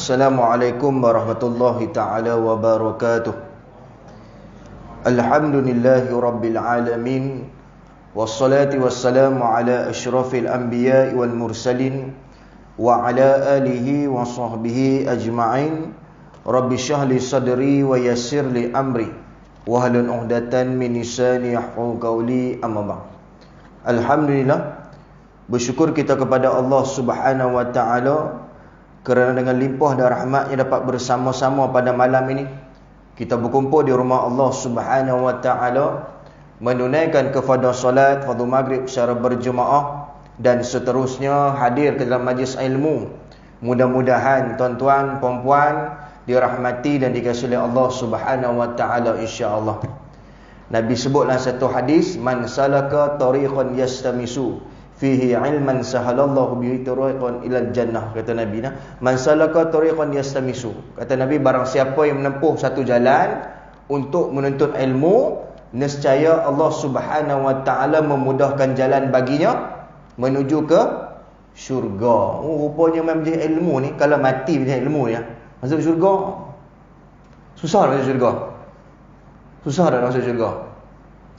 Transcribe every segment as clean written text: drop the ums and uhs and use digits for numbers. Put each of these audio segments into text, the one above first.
Assalamualaikum warahmatullahi ta'ala wabarakatuh. Alhamdulillahi rabbil alamin. Wassalatu wassalamu ala asyrafil anbiya'i wal mursalin wa ala alihi wa sahbihi ajma'in. Rabbi syrah li sadri wa yassir li amri wahlul 'uqdatan min lisani yafqahu qawli, amma ba'd. Alhamdulillah, bersyukur kita kepada Allah Subhanahu wa taala kerana dengan limpah dan rahmatnya dapat bersama-sama pada malam ini. Kita berkumpul di rumah Allah Subhanahu wa taala menunaikan kepada solat fardu maghrib secara berjemaah dan seterusnya hadir ke dalam majlis ilmu. Mudah-mudahan tuan-tuan, puan-puan dirahmati dan dikasihi oleh Allah Subhanahu wa taala, insya-Allah. Nabi sebutlah satu hadis, man salaka tariqan yastamisu fihi ilman sahalallahu bihi tariqan ilal jannah, kata Nabi. Man salaka tariqan yastamisu, kata Nabi, barang siapa yang menempuh satu jalan untuk menuntut ilmu, nescaya Allah Subhanahu wa taala memudahkan jalan baginya menuju ke syurga. Rupanya majlis ilmu ni, kalau mati majlis ilmu ya, masuk syurga. Susah tak masuk syurga? Susah tak masuk syurga?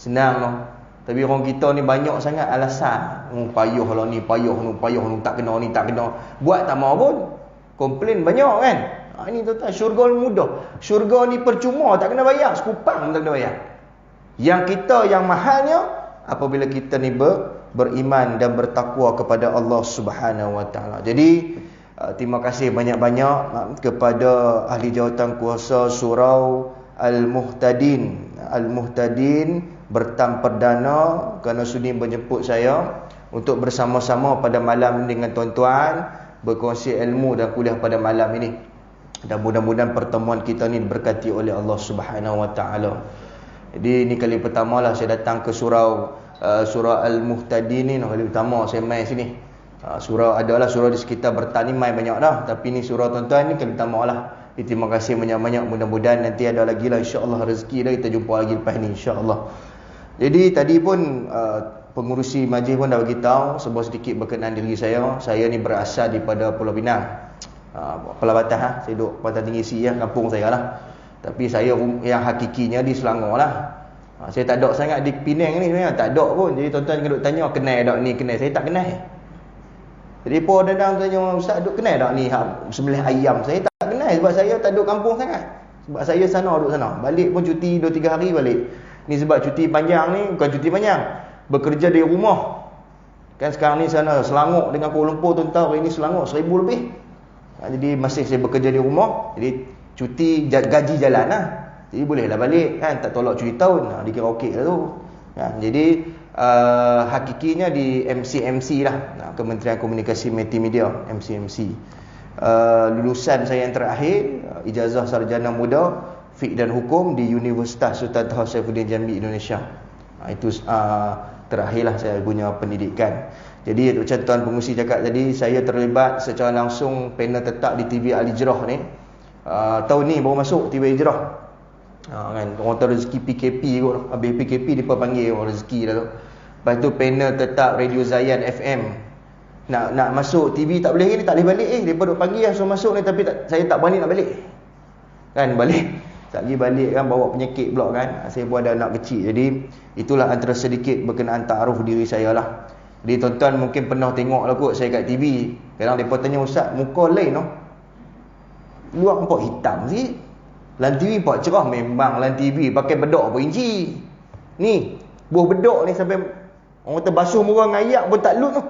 Senang lah. Tapi orang kita ni banyak sangat alasan. Payuh lah ni, payuh ni, tak kena ni, tak kena. Buat tak mau pun. Komplain banyak kan. Ini tuan-tuan, syurga ni mudah. Syurga ni percuma, tak kena bayar. Sekupang tak kena bayar. Yang kita yang mahalnya, apabila kita ni beriman dan bertakwa kepada Allah Subhanahu wa taala. Jadi terima kasih banyak-banyak kepada ahli jawatan kuasa surau Al-Muhtadin. Al-Muhtadin bertam perdana kerana sudi menjemput saya untuk bersama-sama pada malam dengan tuan-tuan berkongsi ilmu dan kuliah pada malam ini. Dan mudah-mudahan pertemuan kita ni diberkati oleh Allah Subhanahu wa taala. Jadi ini kali pertama lah saya datang ke surau Al-Muhtadin ni. Kali pertama saya main sini. Surau adalah surau di sekitar Bertan ni main banyak dah, tapi ni surau tuan-tuan ni kali pertama lah. Terima kasih banyak-banyak. Mudah-mudahan nanti ada lagi lah, insya-Allah, rezeki dah, kita jumpa lagi lepas ni, insya-Allah. Jadi tadi pun pengurusi majlis pun dah beritahu sebuah sedikit berkenaan diri saya. Saya ni berasal daripada Pulau Pinang, Pelabatan. Saya duduk Pantai Tinggi Si, kampung saya lah. Tapi saya yang hakikinya di Selangor lah. Saya tak ada sangat di Penang ni sebenarnya, tak ada pun. Jadi tuan-tuan duduk tanya kenal tak ni, kenal. Saya tak kenal. Jadi pun dadang tanya, ustaz duduk kenal tak ni sembelih ayam. Saya tak kenal sebab saya tak duduk kampung sangat. Sebab saya sana duduk sana. Balik pun cuti 2-3 hari balik. Ni sebab cuti panjang ni, bukan cuti panjang, bekerja dari rumah. Kan sekarang ni sana Selangor dengan Kuala Lumpur, tuan-tuan, hari ni Selangor 1000 lebih. Jadi masih saya bekerja di rumah. Jadi cuti gaji jalan lah. Jadi bolehlah balik kan, tak tolak cuti tahun. Dikira okey lah tu. Jadi hakikinya di MCMC lah, Kementerian Komunikasi Multimedia, MCMC. Lulusan saya yang terakhir, ijazah sarjana muda Fiqh dan Hukum di Universitas Sultan Toha Saifuddin Jambi, Indonesia. Itu terakhirlah saya punya pendidikan. Jadi macam tuan pengurusi cakap tadi, saya terlibat secara langsung panel tetap di TV Al-Hijrah ni. Tahun ni baru masuk TV Al-Hijrah. Kan orang tahu rezeki PKP kot. Habis PKP dia panggil orang rezeki dah tu. Lepas tu panel tetap Radio Zayan FM. Nak masuk TV tak boleh ni, tak boleh balik. Depa duk panggil lah suruh masuk ni, tapi saya tak berani nak balik. Kan balik. Tak pergi balik kan, bawa penyakit pula kan. Saya pun ada anak kecil. Jadi itulah antara sedikit berkenaan ta'aruf diri saya lah. Jadi tuan-tuan mungkin pernah tengok lah kot saya kat TV. Kadang mereka tanya, ustaz muka lain no? Luar nampak hitam sih. Lan TV nampak cerah. Memang lan TV pakai bedok apa inci. Ni buah bedok ni sampai orang kata basuh muka dengan ayak pun tak lut tu.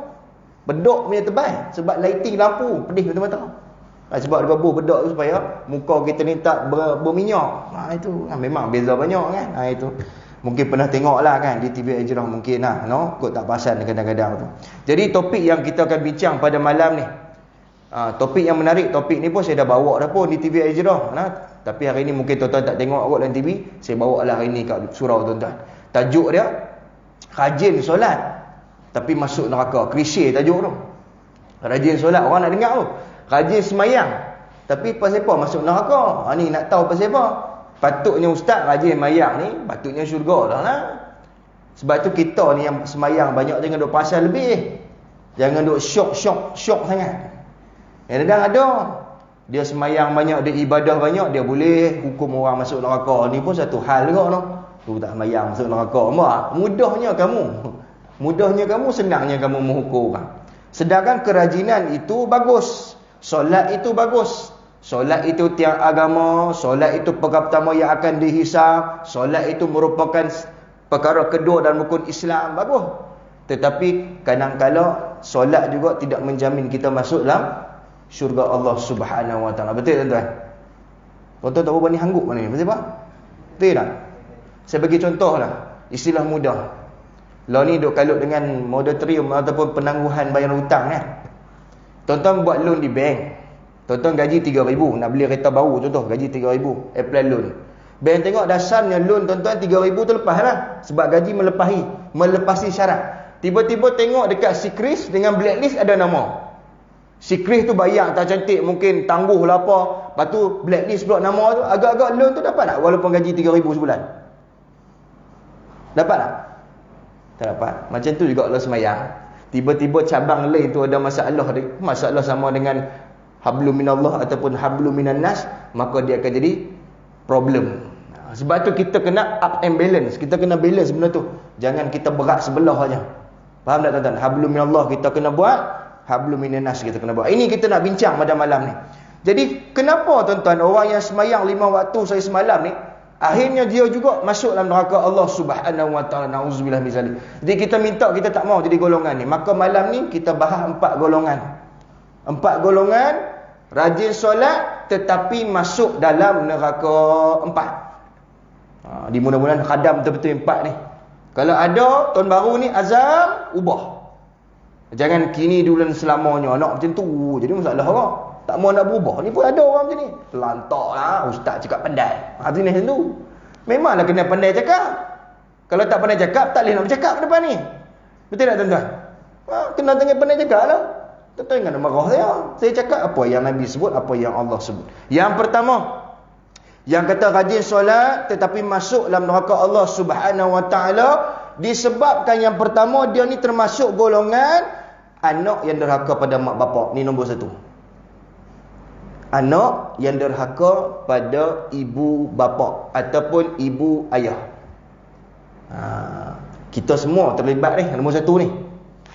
Bedok punya tebal. Sebab lighting lampu pedih mata-mata. Sebab dia buah bedok tu supaya muka kita ni tak berminyak. Itu memang beza banyak kan. Itu mungkin pernah tengok lah kan di TV Al-Hijrah mungkin lah, no? Kot tak perasan kadang-kadang tu. Jadi topik yang kita akan bincang pada malam ni, topik yang menarik. Topik ni pun saya dah bawa dah pun di TV Al-Hijrah. Tapi hari ni mungkin tuan-tuan tak tengok kot dalam TV. Saya bawa lah hari ni kat surau tuan-tuan. Tajuk dia, rajin solat tapi masuk neraka. Klise tajuk tu. Rajin solat, orang nak dengar tu. Rajin semayang tapi pasal apa masuk neraka? Ni nak tahu pasal apa? Patutnya ustaz rajin semayang ni, patutnya syurga dah lah. Sebab tu kita ni yang semayang banyak jangan duk pasal lebih. Jangan duk syok sangat. Kadang-kadang ada Dia semayang banyak, dia ibadah banyak, dia boleh hukum orang masuk neraka. Ni pun satu hal juga noh. Tu tak semayang masuk neraka. Mudahnya kamu, senangnya kamu menghukum orang. Sedangkan kerajinan itu bagus. Solat itu bagus. Solat itu tiang agama. Solat itu perkara pertama yang akan dihisab. Solat itu merupakan perkara kedua dalam rukun Islam. Bagus. Tetapi kadang-kadang solat juga tidak menjamin kita masuk dalam syurga Allah Subhanahu Wa Taala. Betul tuan-tuan? Tuan-tuan tak berani hangguk mana ni? Betul tak? Betul tak? Saya bagi contohlah, istilah mudah. Lah ni duk kalut dengan moratorium ataupun penangguhan bayar hutang kan. Tuan-tuan buat loan di bank. Tuan-tuan gaji 3,000, nak beli kereta baru contoh, gaji 3,000, apply loan. Bank tengok dasarnya loan tuan-tuan 3,000 tu lepas lah. Sebab gaji melepasi syarat. Tiba-tiba tengok dekat si Chris dengan blacklist ada nama. Si Chris tu bayar tak cantik, mungkin tangguh lah apa. Lepas tu blacklist pula nama tu. Agak-agak loan tu dapat tak? Walaupun gaji 3,000 sebulan. Dapat tak? Tak dapat. Macam tu juga Allah semayang. Tiba-tiba cabang lain tu ada masalah sama dengan hablum minallah ataupun hablum minan nas, maka dia akan jadi problem. Sebab tu kita kena up and balance. Kita kena balance benda tu. Jangan kita berat sebelah saja. Faham tak tuan-tuan? Hablum minallah kita kena buat, hablum minan nas kita kena buat. Ini kita nak bincang pada malam ni. Jadi kenapa tuan-tuan orang yang semayang 5 waktu saya semalam ni, akhirnya dia juga masuk dalam neraka Allah Subhanahu Wa Taala. Nauzubillah min zalik. Jadi kita minta, kita tak mau jadi golongan ni. Maka malam ni kita bahas 4 golongan. 4 golongan rajin solat tetapi masuk dalam neraka 4. Di mudah-mudahan khadam betul-betul 4 ni. Kalau ada tahun baru ni azam, ubah. Jangan kini dulu dan selamanya nak macam tu. Jadi masalah orang. Tak mau nak berubah. Ni pun ada orang macam ni. Lantak lah. Ustaz cakap pandai. Jenis macam tu. Memanglah kena pandai cakap. Kalau tak pandai cakap, tak boleh nak bercakap ke depan ni. Betul tak tuan-tuan? Kena tengah pandai cakap lah. Tuan-tuan jangan marah saya. Saya cakap apa yang Nabi sebut, apa yang Allah sebut. Yang pertama, yang kata rajin solat tetapi masuk dalam neraka Allah Subhanahu Wa Taala, disebabkan yang pertama dia ni termasuk golongan anak yang derhaka pada mak bapak. Ni nombor 1. Anak yang derhaka pada ibu bapa ataupun ibu ayah. Kita semua terlibat ni, nombor 1 ni.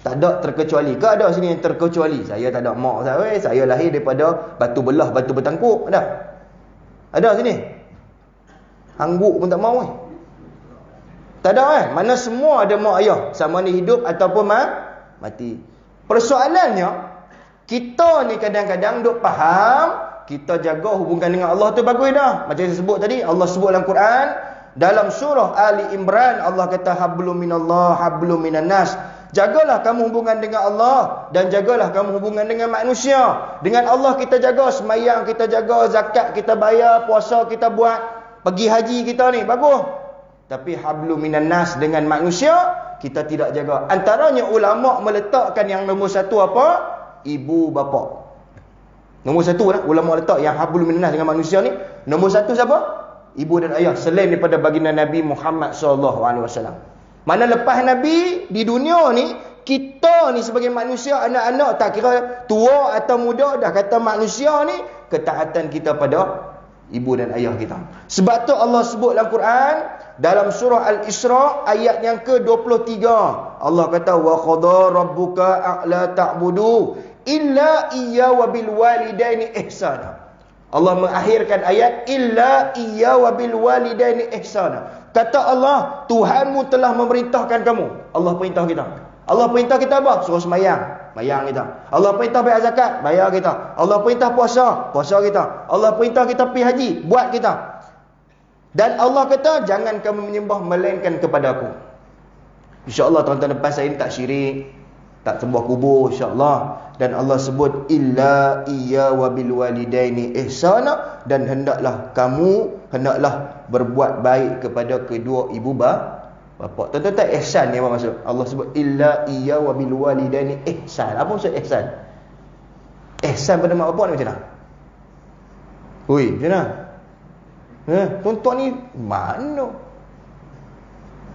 Tak ada terkecuali. Ke ada sini yang terkecuali? Saya tak ada mak saya. Saya lahir daripada batu belah, batu bertangkuk. Ada sini? Hangguk pun tak mau Tak ada Mana semua ada mak ayah, sama ni hidup ataupun mati. Persoalannya, kita ni kadang-kadang duk faham, kita jaga hubungan dengan Allah tu bagus dah. Macam saya sebut tadi, Allah sebut dalam Quran, dalam surah Ali Imran, Allah kata hablum minallah, hablum minan nas. Jagalah kamu hubungan dengan Allah dan jagalah kamu hubungan dengan manusia. Dengan Allah kita jaga, semayang kita jaga, zakat kita bayar, puasa kita buat, pergi haji kita ni, bagus. Tapi hablum minan nas, dengan manusia kita tidak jaga. Antaranya ulama meletakkan yang nombor 1 apa? Ibu bapa. Nombor 1 lah ulama letak yang hablum minan nas dengan manusia ni. Nombor 1 siapa? Ibu dan ayah, selain daripada baginda Nabi Muhammad SAW. Mana lepas Nabi di dunia ni, kita ni sebagai manusia, anak-anak, tak kira tua atau muda, dah kata manusia ni, ketaatan kita pada ibu dan ayah kita. Sebab tu Allah sebut dalam Quran, dalam surah Al-Isra ayat yang ke-23, Allah kata wa qada rabbuka a'la ta'budu illa iyya wa bil walidaini ihsana. Allah mengakhirkan ayat illa iyya wa bil walidaini ihsana. Kata Allah, Tuhanmu telah memerintahkan kamu. Allah perintah kita. Allah perintah kita apa? Suruh semayang, mayang kita. Allah perintah bayar zakat, bayar kita. Allah perintah puasa, puasa kita. Allah perintah kita pergi haji, buat kita. Dan Allah kata, jangan kamu menyembah melainkan kepada aku. InsyaAllah tuan-tuan lepas saya ni tak syirik, tak sembah kubur, insyaAllah. Dan Allah sebut illa iyya wa bil walidaini ihsana, dan hendaklah berbuat baik kepada kedua ibu bapa. Tuan-tuan tak ihsan ni apa maksud? Allah sebut illa iyya wa bil walidaini ihsan. Apa maksud ihsan? Ihsan pada mak bapak ni macam mana? Hui, macam mana? Tuan-tuan ni mana?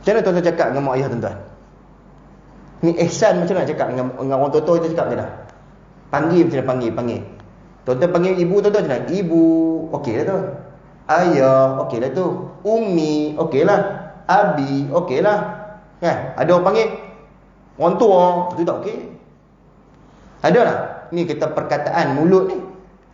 Macam mana tuan-tuan cakap dengan mak ayah tuan-tuan? Ni ihsan macam mana cakap dengan orang tua-tua kita cakap macam mana? Panggil macam mana panggil? Tuan-tuan panggil ibu tuan-tuan macam mana? Ibu, okey lah tu. Ayah, okey lah tu. Umi, okey lah. Abi, okey lah. Kan? Ada orang panggil orang tua, itu tak okey. Ada tak? Ni kita perkataan mulut ni.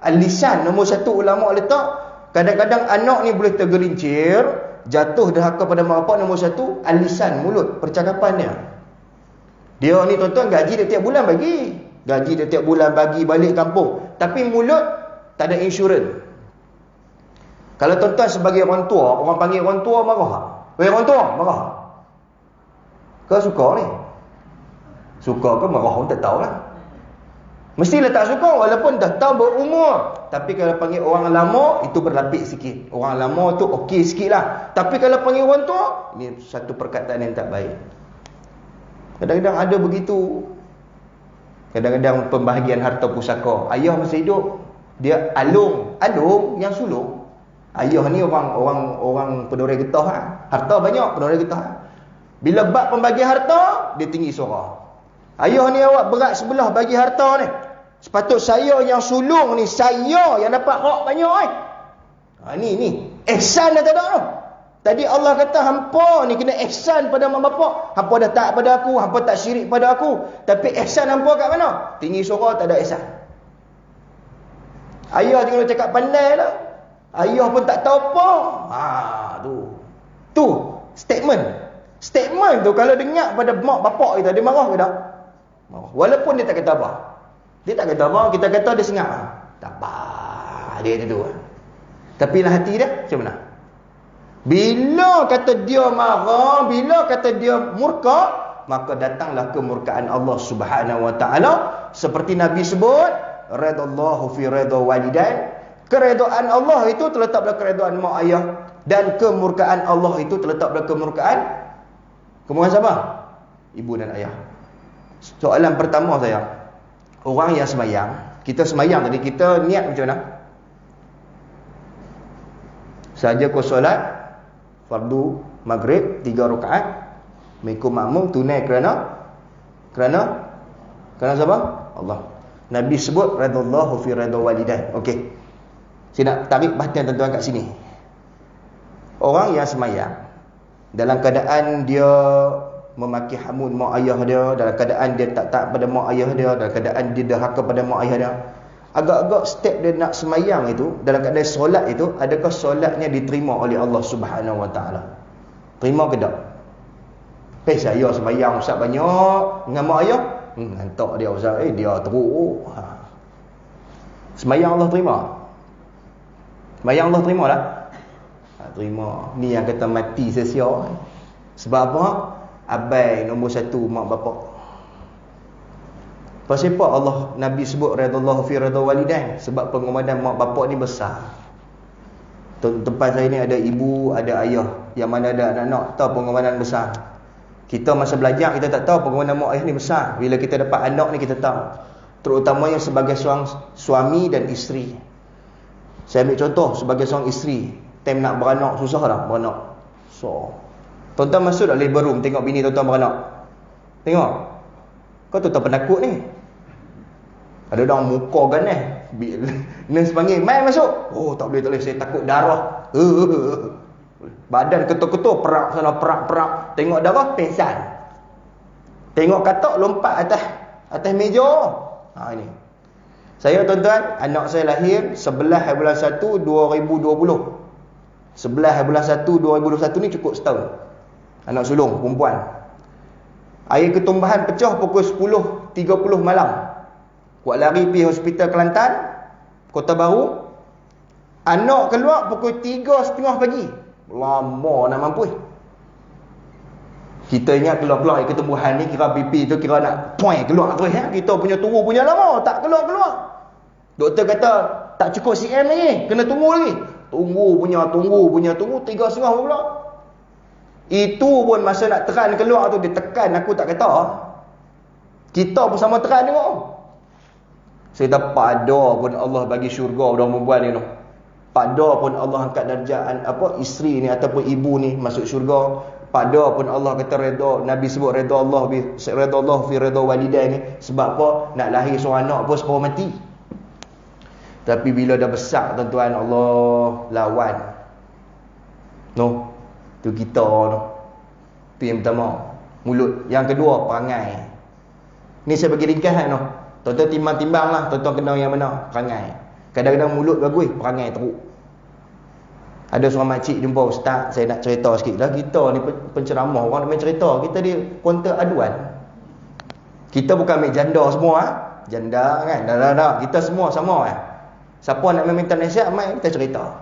Al-lisan nombor satu ulama letak. Kadang-kadang anak ni boleh tergelincir, jatuh derhaka pada mak bapak. Nombor satu, al-lisan, mulut, percakapan dia. Dia ni tuan-tuan gaji dia tiap bulan bagi. Gaji dia tiap bulan bagi balik kampung. Tapi mulut tak ada insurans. Kalau tuan-tuan sebagai orang tua, orang panggil orang tua marah. Orang tua marah. Kau suka ni? Suka ke marah pun tak tahulah. Mestilah tak suka walaupun dah tahu berumur. Tapi kalau panggil orang lama, itu berlapis sikit. Orang lama tu okey sikit lah. Tapi kalau panggil orang tua, ini satu perkataan yang tak baik. Kadang-kadang ada begitu. Kadang-kadang pembahagian harta pusaka. Ayah masih hidup, dia alung yang sulung. Ayah ni orang Pendorai Getah lah. Harta banyak, Pendorai Getah lah. Bila bab pembagian harta, dia tinggi suara. Ayah ni awak berat sebelah bagi harta ni. Sepatut saya yang sulung ni, saya yang dapat hak banyak ni. Ihsan dah tak ada tu. Tadi Allah kata hampa ni kena ihsan pada mak bapak. Hampa dah taat pada aku, hampa tak syirik pada aku. Tapi ihsan hampa kat mana? Tinggi suara tak ada ihsan. Ayah tengok cakap pandai lah. Ayah pun tak tahu apa. Tu statement. Statement tu kalau dengar pada mak bapak kita, dia marah ke tak? Marah. Walaupun dia tak kata apa. Dia tak kata apa, kita kata dia sengak. Tak apa, dia tu. Tapi lah hati dia macam mana? Bila kata dia marah, bila kata dia murka, maka datanglah kemurkaan Allah Subhanahu wa taala. Seperti Nabi sebut, radallahu fi ridha walidain. Keredaan Allah itu terletak pada keredaan mak ayah, dan kemurkaan Allah itu terletak pada kemurkaan siapa? Ibu dan ayah. Soalan pertama saya, orang yang semayang, kita semayang tadi, kita niat macam mana? Saja kau solat fardu maghrib 3 rakaat mengikut makmum tunai kerana siapa? Allah. Nabi sebut radallahu fi ridha walidain. Okey. Saya nak tarik perhatian tuan-tuan kat sini. Orang yang semayang dalam keadaan dia memaki hamud mak ayah dia, dalam keadaan dia tak taat pada mak ayah dia, dalam keadaan dia derhaka pada mak ayah dia, agak-agak step dia nak semayang itu, dalam keadaan solat itu, adakah solatnya diterima oleh Allah Subhanahu wa taala? Terima ke tak? Saya semayang ustaz banyak dengan mak ayah, hantar dia ustaz, dia teruk. Semayang Allah terima? Semayang Allah terima lah. Terima. Ni yang kata mati sia-sia. Sebab apa? Abai nombor satu mak bapak. Pasal apa Allah Nabi sebut radallahu fi ridha walidain? Sebab pengorbanan mak bapak ni besar. Tempat saya ni ada ibu, ada ayah. Yang mana ada anak-anak, tahu pengorbanan besar. Kita masa belajar, kita tak tahu pengorbanan mak ayah ni besar. Bila kita dapat anak ni, kita tahu. Terutamanya sebagai seorang suami dan isteri. Saya ambil contoh sebagai seorang isteri. Time nak beranak, susah tak beranak? So, tuan-tuan masuk tak labor room tengok bini tuan-tuan beranak? Tengok. Kau tu tak penakut ni. Ada orang muka ganas. Nurse panggil, "Mai masuk." Oh, tak boleh, saya takut darah. Badan ketul-ketul, perak sana, perak. Tengok darah, pingsan. Tengok katak, lompat atas meja. Ini. Saya tuan-tuan, anak saya lahir 11 bulan 1 2020. 11 bulan 1 2021 ni cukup setahun. Anak sulung perempuan. Air ketumbahan pecah pukul 10.30 malam. Kuat lari pergi hospital Kelantan, Kota Baru. Anak keluar pukul 3.30 pagi. Lama nak mampu. Kita ingat keluar-keluar air ketumbuhan ni, kira pipi tu kira nak point keluar terus ya. Kita punya tunggu punya lama, tak keluar-keluar. Doktor kata tak cukup cm lagi, kena tunggu lagi. Tunggu 3.30 pula. Itu pun masa nak teran keluar tu, dia tekan aku tak kata. Kita pun sama teran tengok. Saya tak pada pun Allah bagi syurga orang perempuan ni tu. Pada pun Allah angkat darjat isteri ni ataupun ibu ni masuk syurga. Pada pun Allah kata redha, Nabi sebut redha Allah fi redha walidain ni. Sebab apa? Nak lahir seorang anak pun sebab mati. Tapi bila dah besar tuan-tuan, Allah lawan. No, tu kita no. Tu yang pertama, mulut. Yang kedua, perangai. Ni saya bagi ringkasan no. Tuan-tuan timbang-timbang lah, tuan-tuan kena yang mana? Perangai. Kadang-kadang mulut bagus, perangai teruk. Ada seorang makcik jumpa ustaz, saya nak cerita sikit lah. Kita ni penceramah, orang main cerita, kita ni konten aduan. Kita bukan ambil janda semua janda kan, dah. Kita semua sama Siapa nak meminta nasihat, mai kita cerita.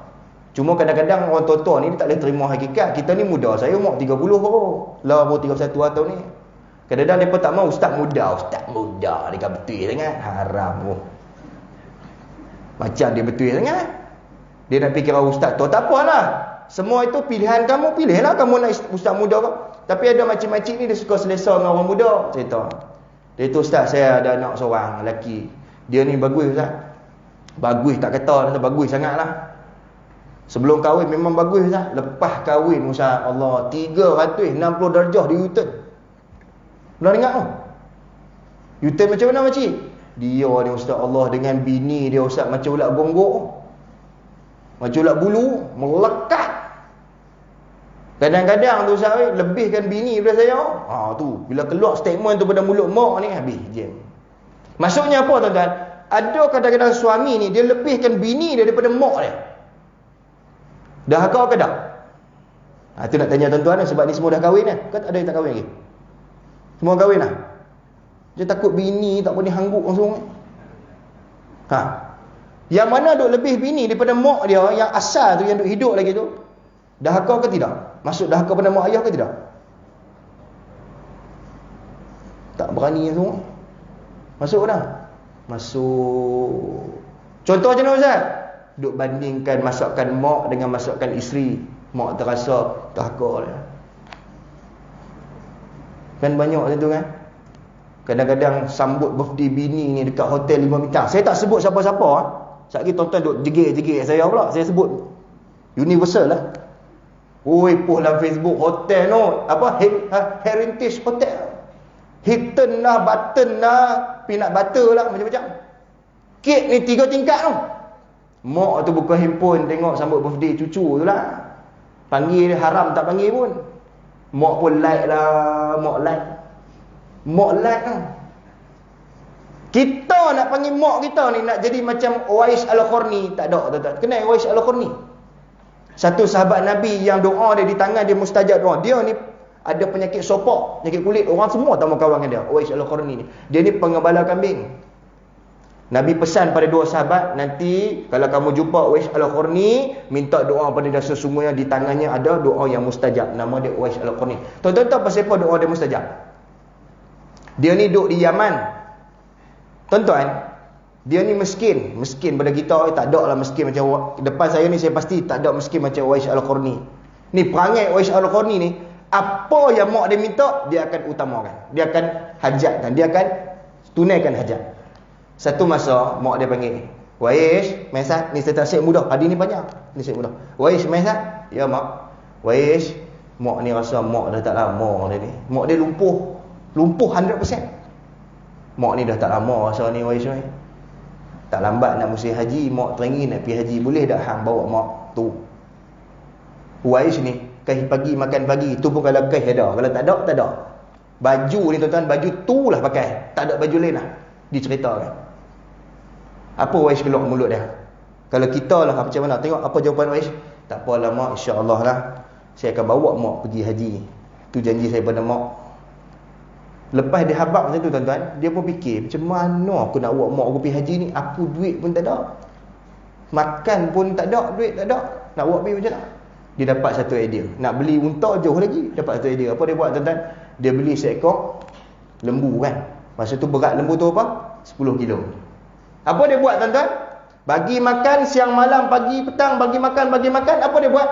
Cuma kadang-kadang orang tua-tua ni tak boleh terima hakikat. Kita ni muda, saya umur 30 baru. Lah baru 31 tahun ni. Kadang-kadang mereka tak mahu ustaz muda dia kan betul sangat. Haram pun. Macam dia betul sangat. Dia nak fikir ustaz tu tak apalah. Semua itu pilihan kamu, pilihlah kamu nak ustaz muda ke. Tapi ada makcik-makcik ni dia suka selesa dengan orang muda, cerita. Dia tu ustaz, saya ada anak seorang lelaki. Dia ni bagus ustaz. Bagus tak kata, bagus sangatlah. Sebelum kahwin memang bagus ustaz. Lepas kahwin ustaz, Allah 360 darjah di U-turn. Pernah dengar tu? U-turn macam mana makcik? Dia ni ustaz Allah dengan bini dia ustaz macam ulat gonggok. Macam ulat bulu, melekat. Kadang-kadang tu ustaz lebihkan bini daripada saya. Tu bila keluar statement tu pada mulut mak ni habis jam. Maksudnya apa tuan-tuan? Ada kadang-kadang suami ni dia lebihkan bini dia daripada mak dia. Dah kau ke tak? Tu nak tanya tuan-tuan sebab ni semua dah kahwin kan? Ada yang tak kahwin lagi? Semua kahwin lah. Dia takut bini tak boleh hangguk langsung. Yang mana duk lebih bini daripada mak dia yang asal tu, yang duk hidup lagi tu, dah kau ke tidak? Maksud dah kau pada mak ayah ke tidak? Tak berani semua. Masuk dah. Masuk. Contoh macam mana ustaz? Duk bandingkan masakan mak dengan masakan isteri. Mak terasa tahkor dia. Kan banyak macam tu kan? Kadang-kadang sambut birthday bini ni dekat hotel 5 bintang. Saya tak sebut siapa-siapa. Sekali tuan-tuan duk jegik-jegik saya pula. Saya sebut Universal lah. Oi, post dalam Facebook hotel no. Heritage Hotel. Hilton lah, Button lah, peanut butter lah, macam-macam. Kek ni 3 tingkat tu. Mak tu buka handphone tengok sambut birthday cucu tu lah. Panggil dia haram tak panggil pun. Mak pun like lah, mak like. Mak like lah. Kita nak panggil mak kita ni nak jadi macam Uwais Al-Qarni, tak ada tuan-tuan. Kenal Uwais Al-Qarni? Satu sahabat Nabi yang doa dia di tangan dia mustajab doa. Dia ni ada penyakit sopak, penyakit kulit. Orang semua tak mau kawan dengan dia. Uwais Al-Qarni ni. Dia ni pengembala kambing. Nabi pesan pada 2 sahabat, nanti kalau kamu jumpa Uwais Al-Qarni, minta doa pada dia, sesungguhnya di tangannya ada doa yang mustajab. Nama dia Uwais Al-Qarni. Tuan-tuan tahu pasal apa doa dia mustajab? Dia ni duduk di Yaman. Tuan-tuan, dia ni miskin pada kita. Tak ada lah miskin macam depan saya ni, saya pasti tak ada miskin macam Uwais Al-Qarni. Ni perangai Uwais Al-Qarni ni, apa yang mak dia minta, dia akan utamakan. Dia akan hajatkan, dia akan tunaikan hajat. Satu masa mak dia panggil, Uwais, Maisat, ni saya tak siap mudah. Hadi ni banyak, ni siap mudah. Uwais, Maisat. Ya mak. Uwais, mak ni rasa mak dah tak lama dia ni. Mak dia lumpuh 100%. Mak ni dah tak lama rasa ni Uwais ni. Tak lambat nak musim haji, mak teringin nak pergi haji. Boleh tak hang bawa mak tu? Uwais ni kai pagi makan pagi, tu pun kalau kai ada. Kalau tak ada, tak ada. Baju ni tuan-tuan, baju tu lah pakai. Tak ada baju lain lah. Diceritakan. Apa Uwais keluar mulut dia? Kalau kita lah macam mana? Tengok apa jawapan Uwais. Tak apalah mak, insya-Allah lah. Saya akan bawa mak pergi haji. Tu janji saya pada mak. Lepas dia habaq macam tu tuan-tuan, dia pun fikir, macam mana aku nak bawa mak aku pergi haji ni? Aku duit pun tak ada. Makan pun tak ada, duit tak ada. Nak bawa pergi macam mana? Dia dapat satu idea. Nak beli unta jauh lagi, dapat satu idea. Apa dia buat tuan-tuan? Dia beli seekor lembu kan. Masa tu berat lembu tu apa? 10 kilo. Apa dia buat tuan-tuan? Bagi makan siang malam, pagi petang, bagi makan. Apa dia buat?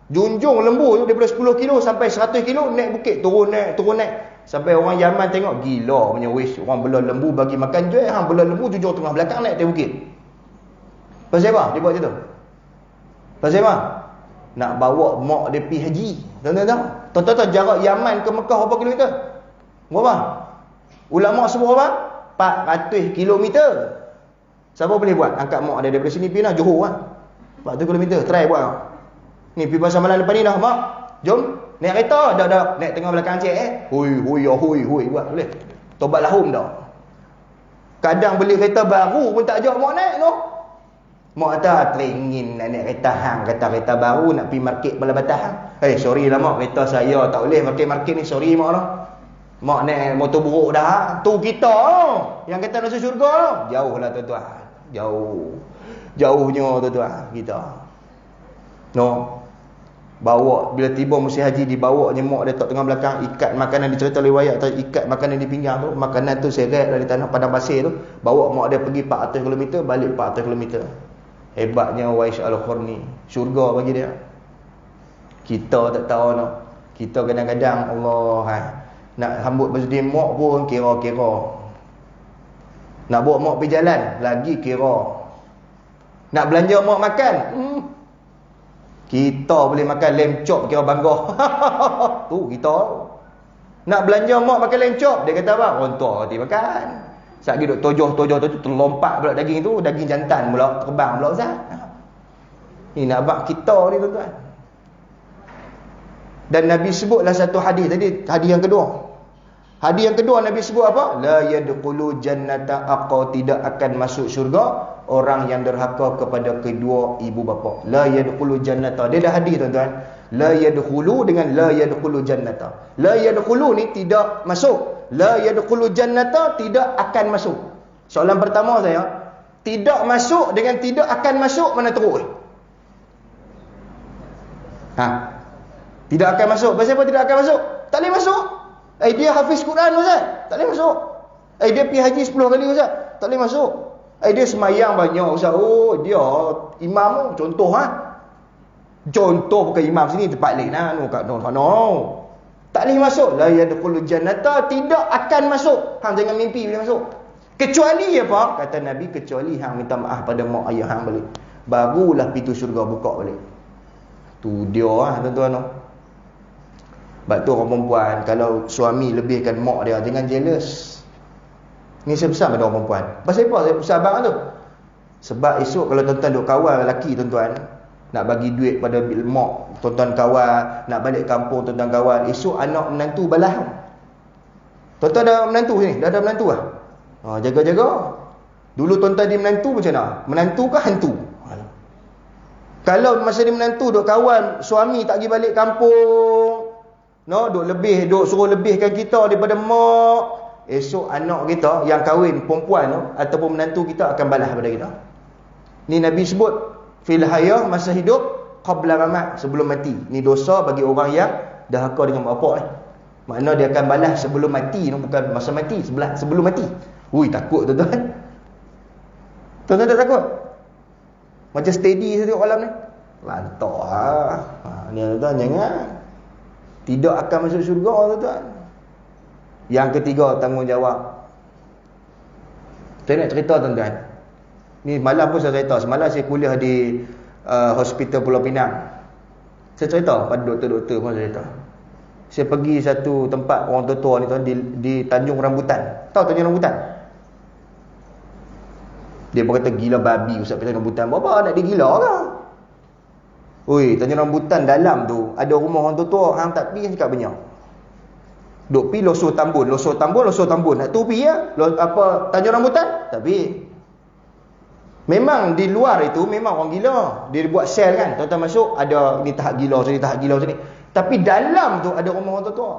Junjung lembu tu daripada 10 kilo sampai 100 kilo, naik bukit, turun naik. Sampai orang Yaman tengok, gila punya wish. Orang bela lembu bagi makan jual, hang bela lembu junjung tengah belakang naik atas bukit. Pasal apa? Dia buat macam tu. Pasal apa? Nak bawa mak dia pergi haji. Tuan-tuan tahu jarak Yaman ke Mekah berapa kilometer? Berapa? Ulama sebut berapa? 400 kilometer. Siapa boleh buat? Angkat mak dia daripada sini pergi lah Johor lah. 40 km. Try buat lah. Ni pergi pasar malam depan ni dah. Mak, jom. Naik kereta. Dah. Naik tengah belakang cik Hui. Buat boleh. Tobat lahum dah. Kadang beli kereta baru pun tak ajak mak naik tu. Mak kata, teringin nak naik kereta hang. Kata kereta baru nak pergi market Bala Batah hang. Sorry lah mak. Kereta saya tak boleh market ni. Sorry mak lah. Mak naik motor buruk dah. Tu kita yang kata masuk syurga. Jauh lah tuan-tuan. Jauhnya tuan-tuan kita. No. Bawa bila tiba musim haji, dibawa je mak dia tak tengah belakang, ikat makanan, dicerita riwayat ikat makanan di pinggang tu, makanan tu seret dari tanah padang pasir tu, bawa mak dia pergi 400 km, balik 400 km. Hebatnya Wais Al-Qarni, syurga bagi dia. Kita tak tahu no. Kita kadang-kadang Allah nak sambut birthday mak pun kira-kira. Nak bawa mak pergi jalan lagi kira. Nak belanja mak makan, kita boleh makan lem chop kira bangga. Tu kita. Nak belanja mak makan lem chop, dia kata apa? Rontok hati makan. Satgi duk tojoh tu terlompat pula daging tu, daging jantan pula terbang pula Ustaz. Ni nak bak kita ni tuan-tuan. Dan Nabi sebutlah satu hadis tadi, hadis yang kedua. Hadis yang kedua Nabi sebut apa? La yadkhulu jannata aqa, tidak akan masuk syurga orang yang derhaka kepada kedua ibu bapa. La yadkhulu jannata. Dia dah hadis tuan-tuan. La yadkhulu dengan la yadkhulu jannata. La yadkhulu ni tidak masuk. La yadkhulu jannata tidak akan masuk. Soalan pertama saya, tidak masuk dengan tidak akan masuk mana teruk? Tidak akan masuk. Pasal apa tidak akan masuk? Tak boleh masuk. Dia hafiz Quran Ustaz, tak boleh masuk. Dia pergi haji 10 kali Ustaz, tak boleh masuk. Dia semayang banyak Ustaz. Dia imam contoh Contoh bukan imam sini tempat lain kat no. Tak boleh masuk. La yadkhulul jannata, tidak akan masuk. Hang jangan mimpi boleh masuk. Kecuali apa? Kata Nabi, kecuali hang minta maaf pada mak ayah hang balik. Barulah pintu syurga buka balik. Tu dia tuan-tuan. Sebab tu orang perempuan, kalau suami lebihkan mak dia, jangan jealous. Ni saya pesan pada orang perempuan. Pasal apa saya pesan abang tu? Sebab esok kalau tuan-tuan duk kawal lelaki tuan-tuan, nak bagi duit pada mak tuan-tuan kawal, nak balik kampung tuan-tuan kawal, esok anak menantu balas. Tuan-tuan ada menantu ni? Dah ada menantu lah? Jaga-jaga. Dulu tuan-tuan di menantu macam mana? Menantu ke hantu? Kalau masa dia menantu duk kawal, suami tak pergi balik kampung, duk suruh lebihkan kita daripada mak, esok anak kita yang kahwin perempuan tu ataupun menantu kita akan balas pada kita. Ni Nabi sebut fil hayah, masa hidup, qabla mamat, sebelum mati. Ni dosa bagi orang yang dahaka dengan mak bapak ni. Makna dia akan balas sebelum mati, bukan masa mati, sebelum mati. Takut tuan-tuan. Tuan-tuan tak takut? Macam steady saya tengok malam ni. Lantak ni tuan-tuan, jangan. Tidak akan masuk syurga tuan-tuan. Yang ketiga, tanggungjawab. Saya nak cerita tuan-tuan. Ni malam pun saya cerita. Semalam saya kuliah di Hospital Pulau Pinang. Saya cerita pada doktor-doktor pun saya cerita. Saya pergi satu tempat orang tua-tua ni tuan, di Tanjung Rambutan. Tahu Tanjung Rambutan? Dia berkata gila babi Ustaz Tanjung Rambutan. Berapa nak digila ke? Tanjung Rambutan dalam tu ada rumah orang tua-tua, hang tak pergi cakap banyak. Duk pi Losor Tambun. Nak tu pi Tanjung Rambutan? Tak pi. Memang di luar itu memang orang gila. Dia buat sel kan. Tuan-tuan masuk ada ni tahap gila sini. Tapi dalam tu ada rumah orang tua-tua.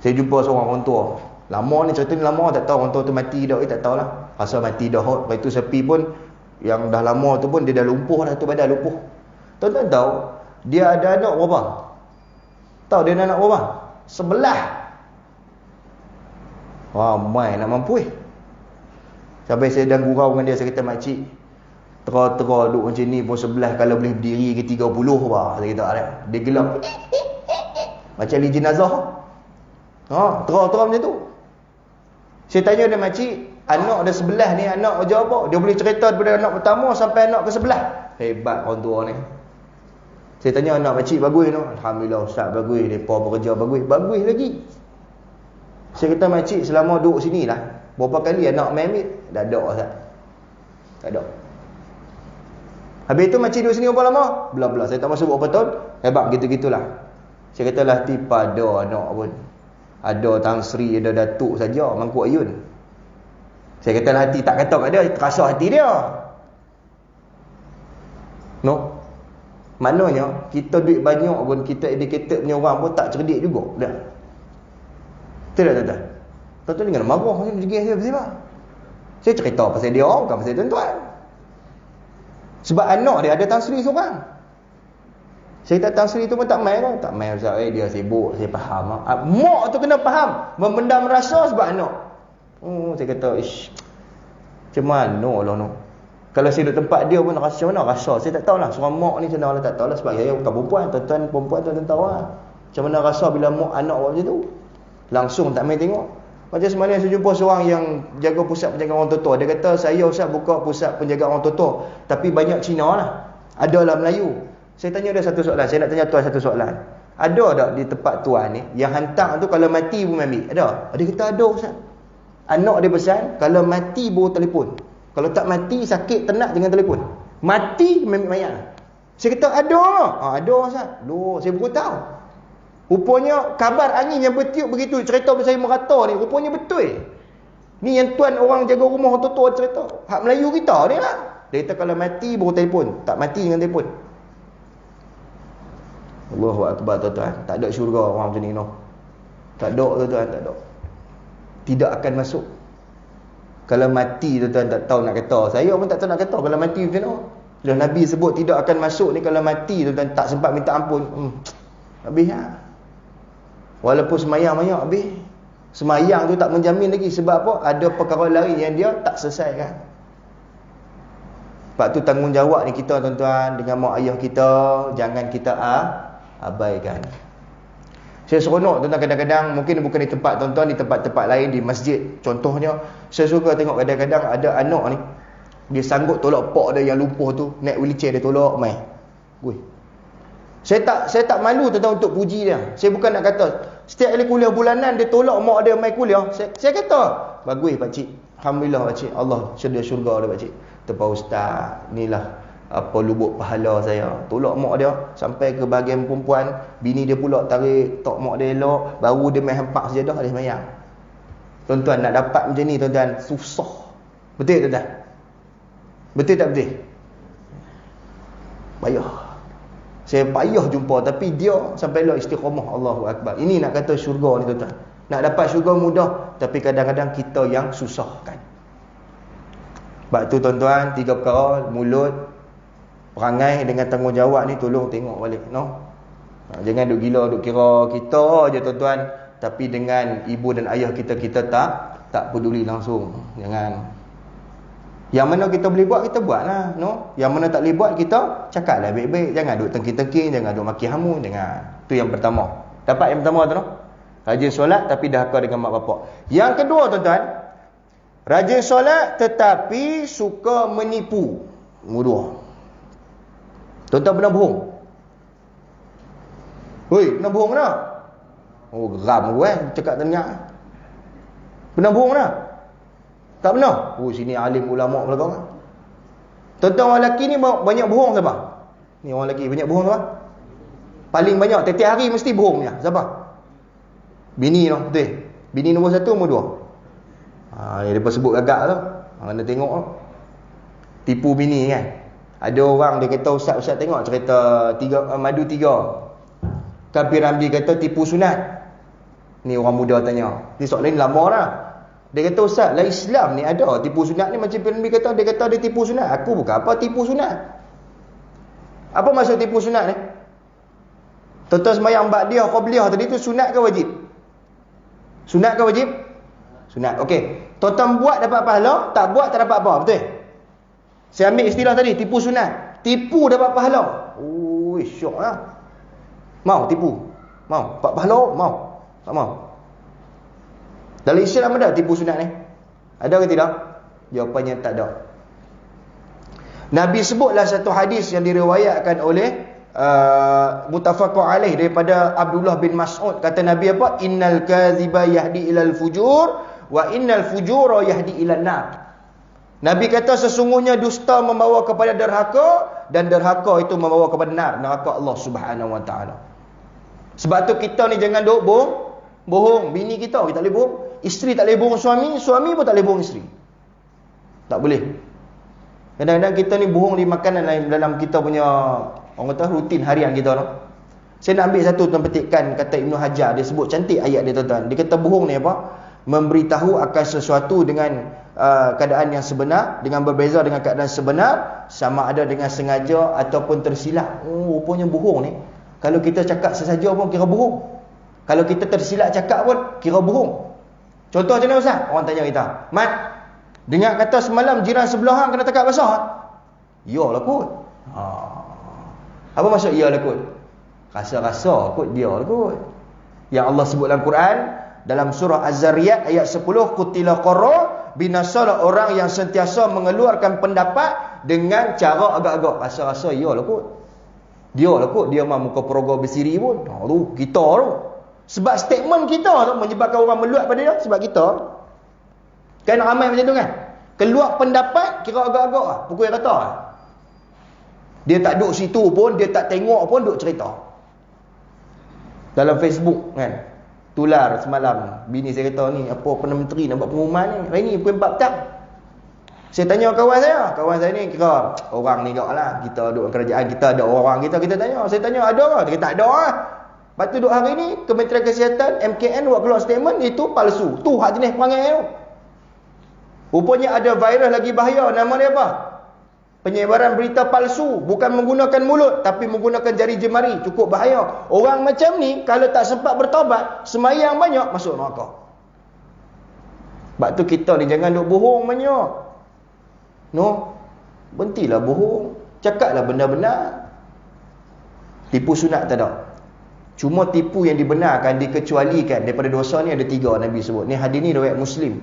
Saya jumpa seorang orang tua. Lama ni cerita ni lama, tak tahu orang tua tu mati dah, tak tahulah. Asal mati dah. Lepas tu sepi pun yang dah lama tu pun dia dah lumpuh dah tu, badan lumpuh. Tuan-tuan tahu dia ada anak berapa? Tahu dia ada anak berapa? 11. Ramai nak mampu Sampai saya dah gurau dengan dia, saya kata makcik, tera-tera duduk macam ni pun 11 kalau boleh berdiri ke 30 bah. Saya kata dia gelap. Macam ahli jenazah. Tera-tera macam tu. Saya tanya dia, makcik, anak ada 11 ni, anak macam apa? Dia boleh cerita daripada anak pertama sampai anak ke-11. Hebat orang tua ni. Saya tanya anak makcik bagus tu. Alhamdulillah Ustaz bagus, depa bekerja bagus lagi. Saya kata makcik selama duduk sini lah, berapa kali anak main ambil? Dah ada Ustaz. Tak ada. Habis tu makcik duduk sini berapa lama? Belah-belah. Saya tak masuk berapa tahun. Hebat gitu-gitulah. Saya kata lah pada anak pun. Ada Tan Sri, ada Datuk saja, Mangkuk Ayun. Saya kata lah hati tak kata kat dia, terasa hati dia. No. Maknanya kita duit banyak pun, kita educated punya orang pun tak cerdik juga dah. Betul tak tuan-tuan? Tuan-tuan jangan marah macam degil saya bersama. Saya cerita pasal dia, bukan pasal tuan-tuan. Sebab anak dia ada Tan Sri seorang. Saya kata Tan Sri tu pun tak main lah. Tak main Ustaz, dia sibuk, saya faham. Mak tu kena faham, memendam rasa sebab anak. Saya kata, macam mana lah no. Kalau saya duduk tempat dia pun rasa macam mana rasa. Saya tak tahulah, seorang mak ni macam mana tak tahulah. Sebab saya bukan perempuan, tuan-tuan perempuan tuan-tuan tahu lah. Macam mana rasa bila mak anak buat macam tu. Langsung tak main tengok. Macam semalam saya jumpa seorang yang jaga pusat penjaga orang tua. Dia kata, saya Ustaz buka pusat penjaga orang tua, tapi banyak Cina lah. Adalah Melayu. Saya tanya dia satu soalan. Saya nak tanya tuan satu soalan. Ada tak di tempat tuan ni, yang hantar tu kalau mati pun ambil? Ada? Dia kata ada Ustaz. Anak dia pesan, kalau mati baru telefon. Kalau tak mati, sakit, tenat, jangan telefon. Mati, ambil mayat. Saya kata ada. Ada Ustaz. Loh, saya baru tahu. Rupanya kabar angin yang bertiup begitu, cerita saya merata ni, rupanya betul. Ni yang tuan orang jaga rumah orang tua cerita. Hak Melayu kita ni lah. Dia kata kalau mati baru telefon, tak mati dengan telefon. Allahu Akbar tuan-tuan. Tak ada syurga orang macam ni no. Tak ada tuan-tuan, tak ada. Tidak akan masuk. Kalau mati tuan-tuan tak tahu nak kata. Saya pun tak tahu nak kata kalau mati macam mana. Bila Nabi sebut tidak akan masuk ni, kalau mati tuan-tuan tak sempat minta ampun. Habis lah. Walaupun semayang banyak habis. Semayang tu tak menjamin lagi. Sebab apa? Ada perkara lain yang dia tak selesaikan. Sebab tu tanggungjawab ni kita tuan-tuan dengan mak ayah kita, jangan kita abaikan. Saya seronok tuan-tuan kadang-kadang, mungkin bukan di tempat tuan-tuan, di tempat-tempat lain, di masjid contohnya, saya suka tengok kadang-kadang ada anak ni, dia sanggup tolak pak dia yang lumpuh tu, naik wheelchair dia tolak mai. Saya tak malu tuan-tuan untuk puji dia. Saya bukan nak kata setiap kali kuliah bulanan dia tolak mak dia mai kuliah. Saya kata, bagus pak cik. Alhamdulillah pak cik. Allah sedia syurga dia pak cik. Terpa ustaz, inilah apa lubuk pahala saya. Tolak mak dia sampai ke bahagian perempuan, bini dia pula tarik tok mak dia elok, baru dia main hampak sejadah dia sembahyang. Tuan-tuan nak dapat macam ni tuan-tuan susah. Betul tuan-tuan? Betul tak betul? Payah. Saya payah jumpa, tapi dia sampai lah istiqamah. Allahu Akbar. Ini nak kata syurga ni tuan-tuan. Nak dapat syurga mudah, tapi kadang-kadang kita yang susahkan. Sebab tu tuan-tuan, 3 perkara, mulut, perangai dengan tanggungjawab ni tolong tengok balik, no? Jangan duk gila duk kira kita je tuan-tuan, tapi dengan ibu dan ayah kita tak peduli langsung. Jangan. Yang mana kita boleh buat, kita buatlah, no? Yang mana tak boleh buat, kita cakaplah baik-baik. Jangan duk tengking-tengking, jangan duk maki hamun, jangan. Tu yang pertama. Dapat yang pertama tu, no? Rajin solat tapi dahaka dengan mak bapak. Yang kedua tuan-tuan, rajin solat tetapi suka menipu. Nombor 2. Tuan-tuan pernah bohong? Hoi, pernah bohong tak? Oh, geram aku cakap dengar. Pernah bohong tak? Tak pernah? Oh, sini alim ulama belakang. Tuan-tuan orang lelaki ni banyak bohong siapa? Ni orang lelaki banyak bohong siapa? Paling banyak, tiap-tiap hari mesti bohong dia. Siapa? Bini tu, betul. Bini nombor 1, nombor 2. Yang dia sebut gagak tu. Anda tengok tu. Tipu bini kan. Ada orang dia kata, ustaz tengok cerita Madu 3. Kabir Ramli kata tipu sunat. Ni orang muda tanya. Ni soalan lama dah. Dia kata, ustaz, lah Islam ni ada tipu sunat ni. Macam Ramli kata, dia kata dia tipu sunat. Aku bukan apa tipu sunat. Apa maksud tipu sunat ni? Tuan-tuan sembahyang ba'diyah, qabliyah tadi tu sunat ke wajib? Sunat ke wajib? Sunat. Okey. Tuan-tuan buat dapat pahala, tak buat tak dapat apa, betul? Saya ambil istilah tadi, tipu sunat. Tipu dapat pahala. Oh, syok lah. Mau tipu? Mau? Dapat pahala? Mau? Tak mau? Dalam Islam ada tipu sunat ni? Ada ke tidak? Jawapannya tak ada. Nabi sebutlah satu hadis yang diriwayatkan oleh muttafaqun alaih daripada Abdullah bin Mas'ud. Kata Nabi apa? Innal kadhiba yahdi ilal fujur wa innal fujura yahdi ilan nar. Nabi kata sesungguhnya dusta membawa kepada derhaka, dan derhaka itu membawa kepada neraka Allah Subhanahu Wa Taala. Sebab tu kita ni jangan duk bohong. Bini kita tak boleh bohong. Isteri tak boleh bohong suami. Suami pun tak boleh bohong isteri. Tak boleh. Kadang-kadang kita ni bohong di makanan lain dalam kita punya, orang kata, rutin harian kita tu. Saya nak ambil satu tuan petikan kata Ibnu Hajar. Dia sebut cantik ayat dia tuan-tuan. Dia kata bohong ni apa? Memberitahu akan sesuatu dengan keadaan yang sebenar, dengan berbeza dengan keadaan sebenar, sama ada dengan sengaja ataupun tersilap. Rupanya bohong ni, kalau kita cakap sesaja pun kira bohong. Kalau kita tersilap cakap pun kira bohong. Contoh macam mana Ustaz? Orang tanya kita, Mat, dengar kata semalam jiran sebelah hang kena tekak basah. Ya lah kot. Apa maksud ya lah kot? Rasa-rasa kot dia lah kot. Yang Allah sebut dalam Quran, dalam surah Az-Zariyat ayat 10, qutila qarra, binasalah orang yang sentiasa mengeluarkan pendapat dengan cara agak-agak. Rasa-rasa ya lah kot. Dia lah kot, dia mah muka perogoh bersiri pun. Tu kita tu. Sebab statement kita tu menyebabkan orang meluat pada dia. Sebab kita kan ramai macam tu kan. Keluar pendapat kira agak-agak lah. Pukul yang kata lah. Dia tak duduk situ pun, dia tak tengok pun, duduk cerita. Dalam Facebook kan, tular semalam, bini saya kata ni, apa Perdana Menteri nak buat pengumuman ni, hari ni pukul 4 petang. Saya tanya kawan saya ni kira orang ni lah, kita duduk kerajaan, kita ada orang kita tanya. Saya tanya ada ke? Dia kata tak ada lah. Lepas tu duduk hari ni Kementerian Kesihatan MKN buat keluar statement, itu palsu. Tu hak jenis perangai tu. Rupanya ada virus lagi bahaya, nama dia apa? Penyebaran berita palsu, bukan menggunakan mulut tapi menggunakan jari jemari, cukup bahaya. Orang macam ni kalau tak sempat bertaubat, semayang banyak, masuk neraka. Sebab tu kita ni jangan duk bohong banyak. No, berhentilah bohong, cakaplah benda-benar. Tipu sunat tak ada. Cuma tipu yang dibenarkan, dikecualikan daripada dosa ni ada 3 Nabi sebut. Ni hadis ni riwayat Muslim.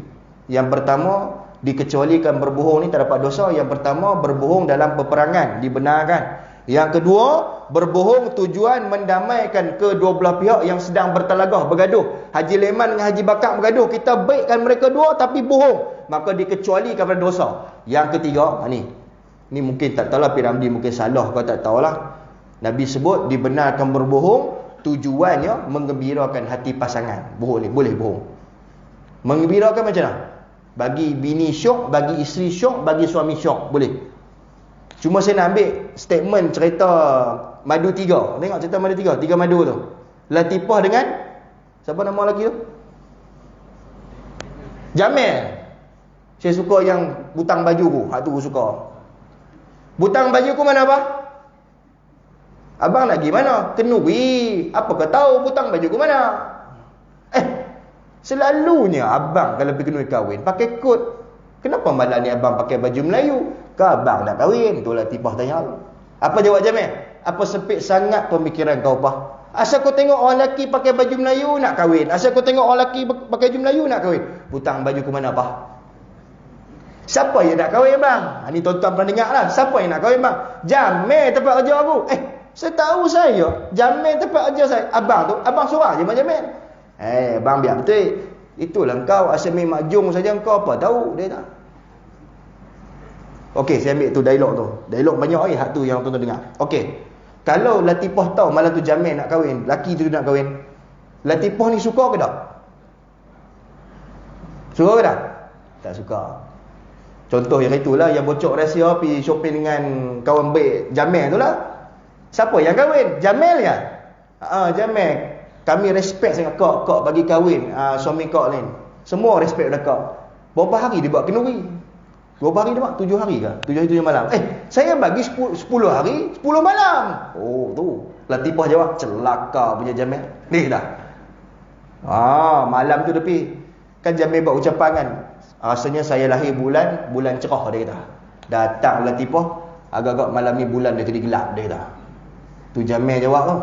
Yang pertama, dikecualikan berbohong ni tak dapat dosa. Yang pertama, berbohong dalam peperangan dibenarkan. Yang kedua, berbohong tujuan mendamaikan kedua belah pihak yang sedang bertelagah, bergaduh. Haji Leman dengan Haji Bakar bergaduh, kita baikkan mereka dua tapi bohong, maka dikecualikan pada dosa. Yang ketiga, ni mungkin tak tahulah Piramdi mungkin salah, kau tak tahulah. Nabi sebut dibenarkan berbohong tujuannya menggembirakan hati pasangan. Bohong ni boleh bohong. Menggembirakan macam mana? Bagi bini syok, bagi isteri syok, bagi suami syok, boleh. Cuma saya nak ambil statement cerita madu 3. Tengok cerita madu 3, 3 madu tu. Latifah dengan siapa nama lelaki tu? Jamil. Saya suka yang butang bajuku. Hak tu aku suka. Butang bajuku mana apa? Abang lagi mana? Kenuri. Apa kau tahu butang bajuku mana? Selalunya abang kalau pergi kenuri kahwin pakai kod. Kenapa malam ni abang pakai baju Melayu? Ke abang nak kahwin? Itulah Tipah tanya. Apa jawab Jamil? Apa sempit sangat pemikiran kau apa? Asal kau tengok orang lelaki pakai baju Melayu nak kahwin. Asal kau tengok orang lelaki pakai baju Melayu nak kahwin. Butang baju ke mana apa? Siapa yang nak kahwin bang? Ni tuan-tuan pernah dengar lah. Siapa yang nak kahwin bang? Jamil tempat kerja aku. Saya tahu saya. Jamil tempat kerja saya. Abang tu, abang surah je macam Jamil. Bang biar betul. Itulah kau asal main majung saja, kau apa tahu dia tak. Okey, saya ambil tu dialog tu. Dialog banyak hak tu yang tuan-tuan dengar. Okey. Kalau Latifah tahu malam tu Jamil nak kahwin, laki tu nak kahwin, Latifah ni suka ke tak? Suka ke tak? Tak suka. Contoh yang itulah yang bocor rahsia pergi shopping dengan kawan baik Jamil tu lah. Siapa yang kahwin? Jamil ya? Jamil. Kami respect sangat kak bagi kahwin suami kak lain. Semua respect dah kak. Berapa hari dia buat kenuri? Berapa hari dia buat? 7 hari ke? 7 hari 7 malam. Saya bagi 10 hari 10 malam. Oh tu Latifah jawab, celaka punya Jamil. Ni dah. Malam tu tepi. Kan Jamil buat ucapan kan, rasanya saya lahir bulan cerah, dia kata. Datang Latifah, agak-agak malam ni bulan dia jadi gelap, dia kata. Tu Jamil jawab tu.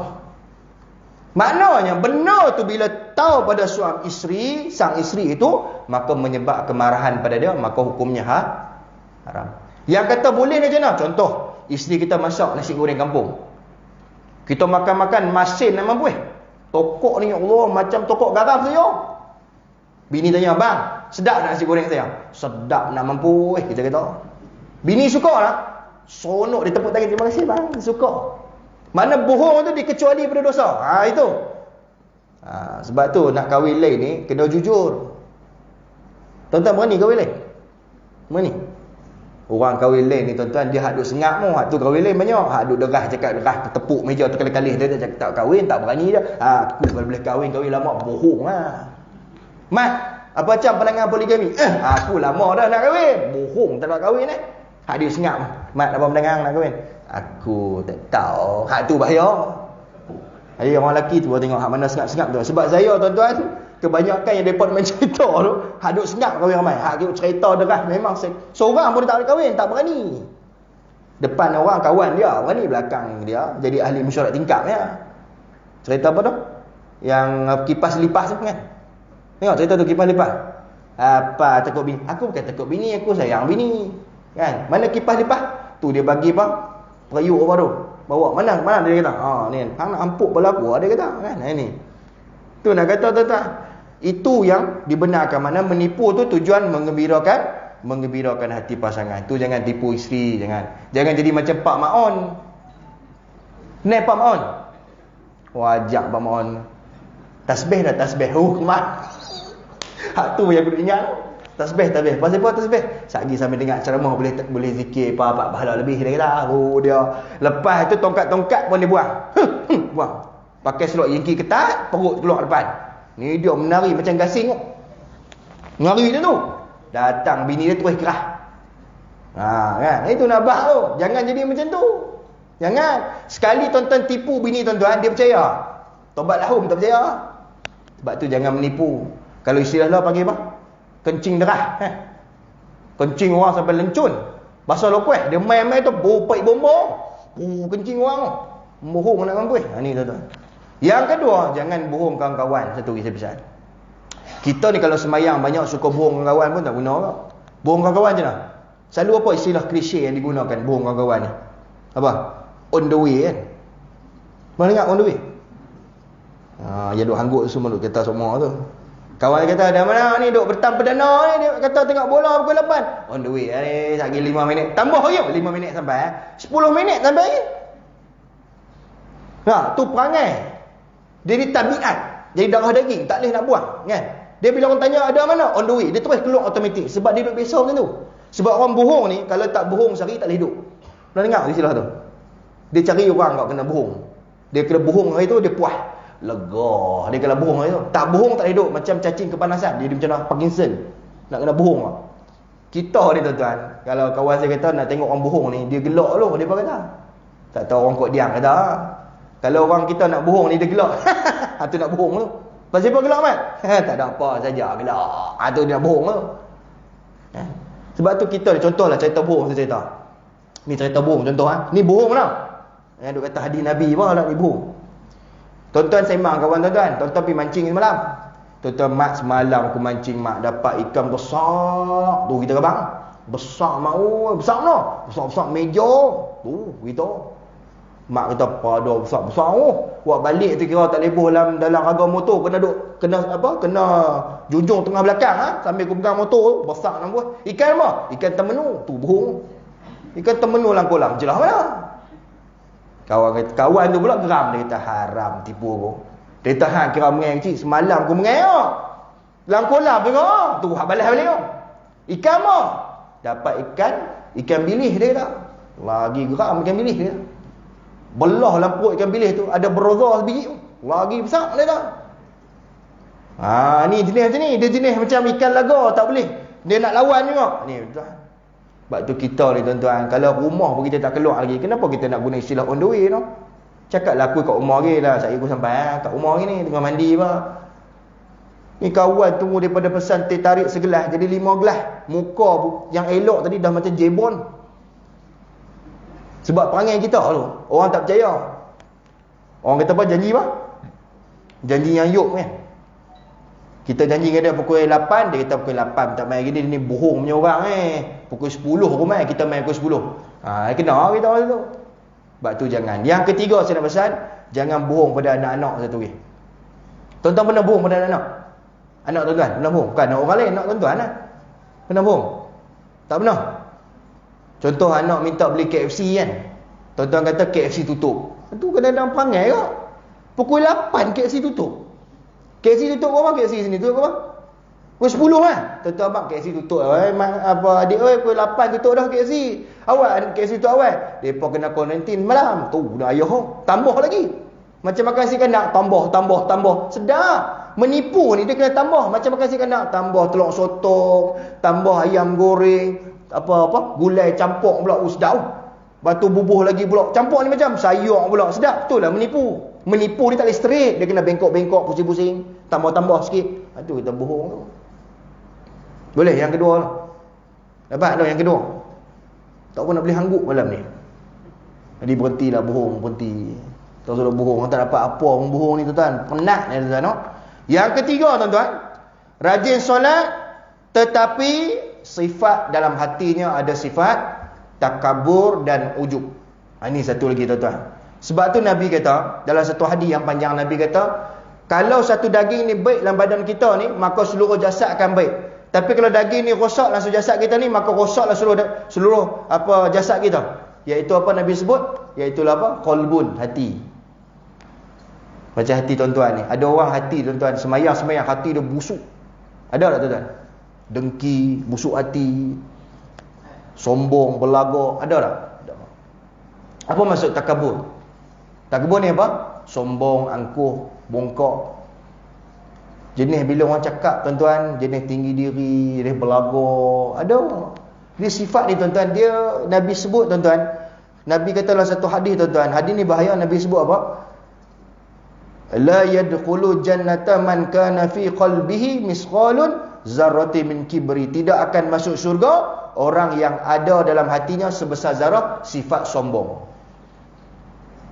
Maknanya benar tu bila tahu pada suami isteri, sang isteri itu, maka menyebab kemarahan pada dia, maka hukumnya haram. Yang kata boleh ni macam mana? Contoh, isteri kita masak nasi goreng kampung. Kita makan-makan masin nak mampu. Tokok ni ya Allah macam tokok garam saya. Bini tanya, "Bang, sedap tak nasi goreng saya?" "Sedap nak mampu." Kita kata. Bini suka lah. Sonok dia tepuk tangan, "Terima kasih bang, dia suka." Mana bohong tu dikecuali pada dosa. Itu. Sebab tu nak kahwin lain ni kena jujur. Tuan-tuan berani kahwin lain? Berani? Orang kahwin lain ni tuan-tuan, dia hak duk sengap mu, hak tu kahwin lain banyak. Hak duk derah cakap derah tepuk meja terkalih-kalih, dia tak cakap tak kahwin, tak berani dia. Aku kalau boleh kahwin lama, bohong lah. Mat, apa macam pandangan poligami? Aku lama dah nak kahwin. Bohong tak nak kahwin Hak dia sengap. Mat, apa pandangan nak kahwin? Aku tak tahu. Hak tu bahaya. Jadi orang lelaki tu tengok hak mana sengap-sengap tu. Sebab saya tuan-tuan, kebanyakan yang mereka main cerita tu, hak duk sengap kahwin ramai. Hak duk cerita derah, memang seorang pun tak boleh kahwin, tak berani. Depan orang kawan dia, berani belakang dia jadi ahli mesyuarat tingkap ya. Cerita apa tu? Yang kipas lipas tu kan? Tengok cerita tu, kipas lipas. Apa takut bini? Aku bukan takut bini, aku sayang bini. Kan? Mana kipas lipas? Tu dia bagi apa? Periuk apa tu? Bawa mana dia kata? Ni hang nak ampuk bola aku, dia kata kan. Ni. Tu nak kata tuan-tuan. Itu yang dibenarkan. Mana menipu tu tujuan menggembirakan hati pasangan. Tu jangan tipu isteri, jangan jadi macam Pak Maon. Ni Pak Maon. Wajak Pak Maon. Tasbih dah tasbih. Kemat. Hak tu yang aku ingat. Tasbih. Pasal apa tasbih? Sagi sambil dengar ceramah boleh zikir apa pahala lebih dia kata. Dia lepas tu tongkat-tongkat pun dia buang. Buang. Pakai selok yengki ketat, perut keluar depan. Ni dia menari macam gasing. Menari dia tu. Datang bini dia terus kerah. Kan? Itu nak bah tu. Jangan jadi macam tu. Jangan. Sekali tuan-tuan tipu bini tuan-tuan, dia percaya. Tobat lahum tak percaya. Sebab tu jangan menipu. Kalau istilah lah panggil apa? Kencing derah. Kencing orang sampai lencun. Bahasa lokal dia main-main tu bopai bomba. Kencing orang tu. Bohong nak mampu. Ni tuan-tuan. Yang kedua, jangan bohong kawan-kawan. Satu kisah pesan. Kita ni kalau semayang banyak suka bohong kawan pun tak guna ke? Bohong kawan je lah. Selalu apa istilah klise yang digunakan bohong kawan ni? Apa? On the way kan? Mana ingat on the way? Ya duk hanggut semua duk kata semua tu. Kawan dia kata, "Dah mana ni duk bertam perdana ni?" Dia kata tengok bola pukul 8. On the way ni lagi 5 minit. Tambah lagi 5 minit sampai 10 minit sampai lagi. Tu perangai. Dia ni tabiat. Jadi darah daging, tak boleh nak buang kan. Dia bila orang tanya ada mana, on the way, dia terus keluar automatik sebab dia duduk biasa macam tu. Sebab orang bohong ni kalau tak bohong sehari tak boleh hidup. Pernah dengar istilah tu? Dia cari orang kau kena bohong. Dia kena bohong hari tu dia puas. Lega. Dia kalau bohong hari tu, tak bohong tak boleh hidup, macam cacing kepanasan. Dia macam nak Parkinson. Nak kena bohong lah. Kita ni tuan-tuan, kalau kawan saya kata nak tengok orang bohong ni, dia gelak loh dia kata. Tak tahu orang kod diam kata. Kalau orang kita nak bohong ni dia gelak. Tu nak bohong tu. Pasal apa gelak Mat? Tak ada apa saja gelak. Tu dia nak bohong tu. Sebab tu kita ni contohlah cerita bohong saya cerita. Ni cerita bohong contoh Ni bohong lah. Yang duk kata hadis Nabi apa lah ni bohong. Tuan-tuan sembang kawan tuan-tuan. Tuan-tuan pergi mancing semalam. Tuan-tuan Mat semalam aku mancing Mat dapat ikan besar. Tu kita kata besar Mat. Besar mana? Besar-besar meja. Tu kita. Mak kata pada besar-besar buat balik tu kira tak leboh dalam harga motor kena junjung tengah belakang sambil aku pegang motor besar nampak. Ikan apa? Ikan temenu. Tu bohong. Ikan temenu dalam kolam. Jelas mana? Kawan tu pula geram, dia kata haram tipu aku. Dia tahan kira mengai kecil semalam aku mengai dalam kolam tengok. Tu hak balas balik. Ikan apa? Dapat ikan bilis dia kata. Lagi geram ikan bilis dia. Belah dalam perut ikan bilis tu ada berozah sebiji lagi besar dia tak. Ni jenis macam ni, dia jenis macam ikan laga tak boleh. Dia nak lawan juga. Ni tuan. Sebab tu kita ni tuan-tuan, kalau rumah pun kita tak keluar lagi, kenapa kita nak guna istilah on the way tu? Cakaplah aku kat rumah lagi dah, saya aku sampai kat rumah lagi ni tengah mandi apa. Ni kawan tunggu daripada pesan teh tarik segelas jadi 5 gelas. Muka yang elok tadi dah macam jebon. Sebab perangai kita tu, orang tak percaya. Orang kata apa? Janji apa? Janji yang yuk kan. Kita janji dengan dia pukul 8, dia kata pukul 8 tak main gini, ni bohong punya orang Pukul 10 aku main, kita main pukul 10. Kena kita orang tu. Sebab tu jangan. Yang ketiga saya nak pesan, jangan bohong pada anak-anak satu lagi. Tuan-tuan pernah bohong pada anak-anak? Anak tuan-tuan pernah bohong? Bukan anak orang lain, anak tuan-tuan lah. Pernah bohong? Tak pernah. Contoh anak minta beli KFC kan, tuan-tuan kata KFC tutup. Itu kadang-kadang perangai ke? Pukul 8 KFC tutup. KFC tutup berapa? KFC sini tutup berapa? Pukul 10 lah. Tuan-tuan abang KFC tutup lah. Apa adik oi, pukul 8 tutup dah KFC. Awal KFC tutup awal. Depa kena kuarantin malam. Tu dah ayah tambah lagi. Macam makan si kanak tambah. Sedap. Menipu ni dia kena tambah. Macam makan si kanak tambah telur sotong, tambah ayam goreng, apa gulai campur pula. Sedap. Batu bubuh lagi pula. Campur ni macam sayur pula. Sedap. Betul lah menipu. Menipu ni tak boleh straight. Dia kena bengkok-bengkok, pusing-pusing, tambah-tambah sikit. Itu kita bohong tu. Boleh yang kedua lah. Dapat dah yang kedua. Tak pun nak boleh hangguk malam ni. Jadi berhentilah bohong, berhenti. Tak sudah bohong, tak dapat apa pun bohong ni tuan-tuan. Penat ni tuan-tuan. No? Yang ketiga tuan-tuan, rajin solat tetapi sifat dalam hatinya ada sifat takabur dan ujub. Ini satu lagi tuan-tuan. Sebab tu Nabi kata, dalam satu hadis yang panjang Nabi kata, kalau satu daging ni baik dalam badan kita ni, maka seluruh jasad akan baik. Tapi kalau daging ni rosak dalam jasad kita ni, maka rosaklah seluruh apa jasad kita. Iaitu apa Nabi sebut? Iaitulah apa? Qalbun, hati. Macam hati tuan-tuan ni. Ada orang hati tuan-tuan, semayang hati dia busuk. Ada tak tuan-tuan? Dengki, busuk hati, sombong, berlagak. Ada tak? Ada. Apa maksud takabur? Takabur ni apa? Sombong, angkuh, bongkok. Jenis bila orang cakap tuan-tuan, jenis tinggi diri, jenis berlagak. Ada. Dia sifat ni tuan-tuan, dia Nabi sebut tuan-tuan. Nabi kata dalam satu hadis tuan-tuan. Hadis ni bahaya. Nabi sebut apa? La yadkhulu jannata man kana fi qalbihi misqalun zarrati min kibri. Tidak akan masuk syurga orang yang ada dalam hatinya sebesar zarah sifat sombong.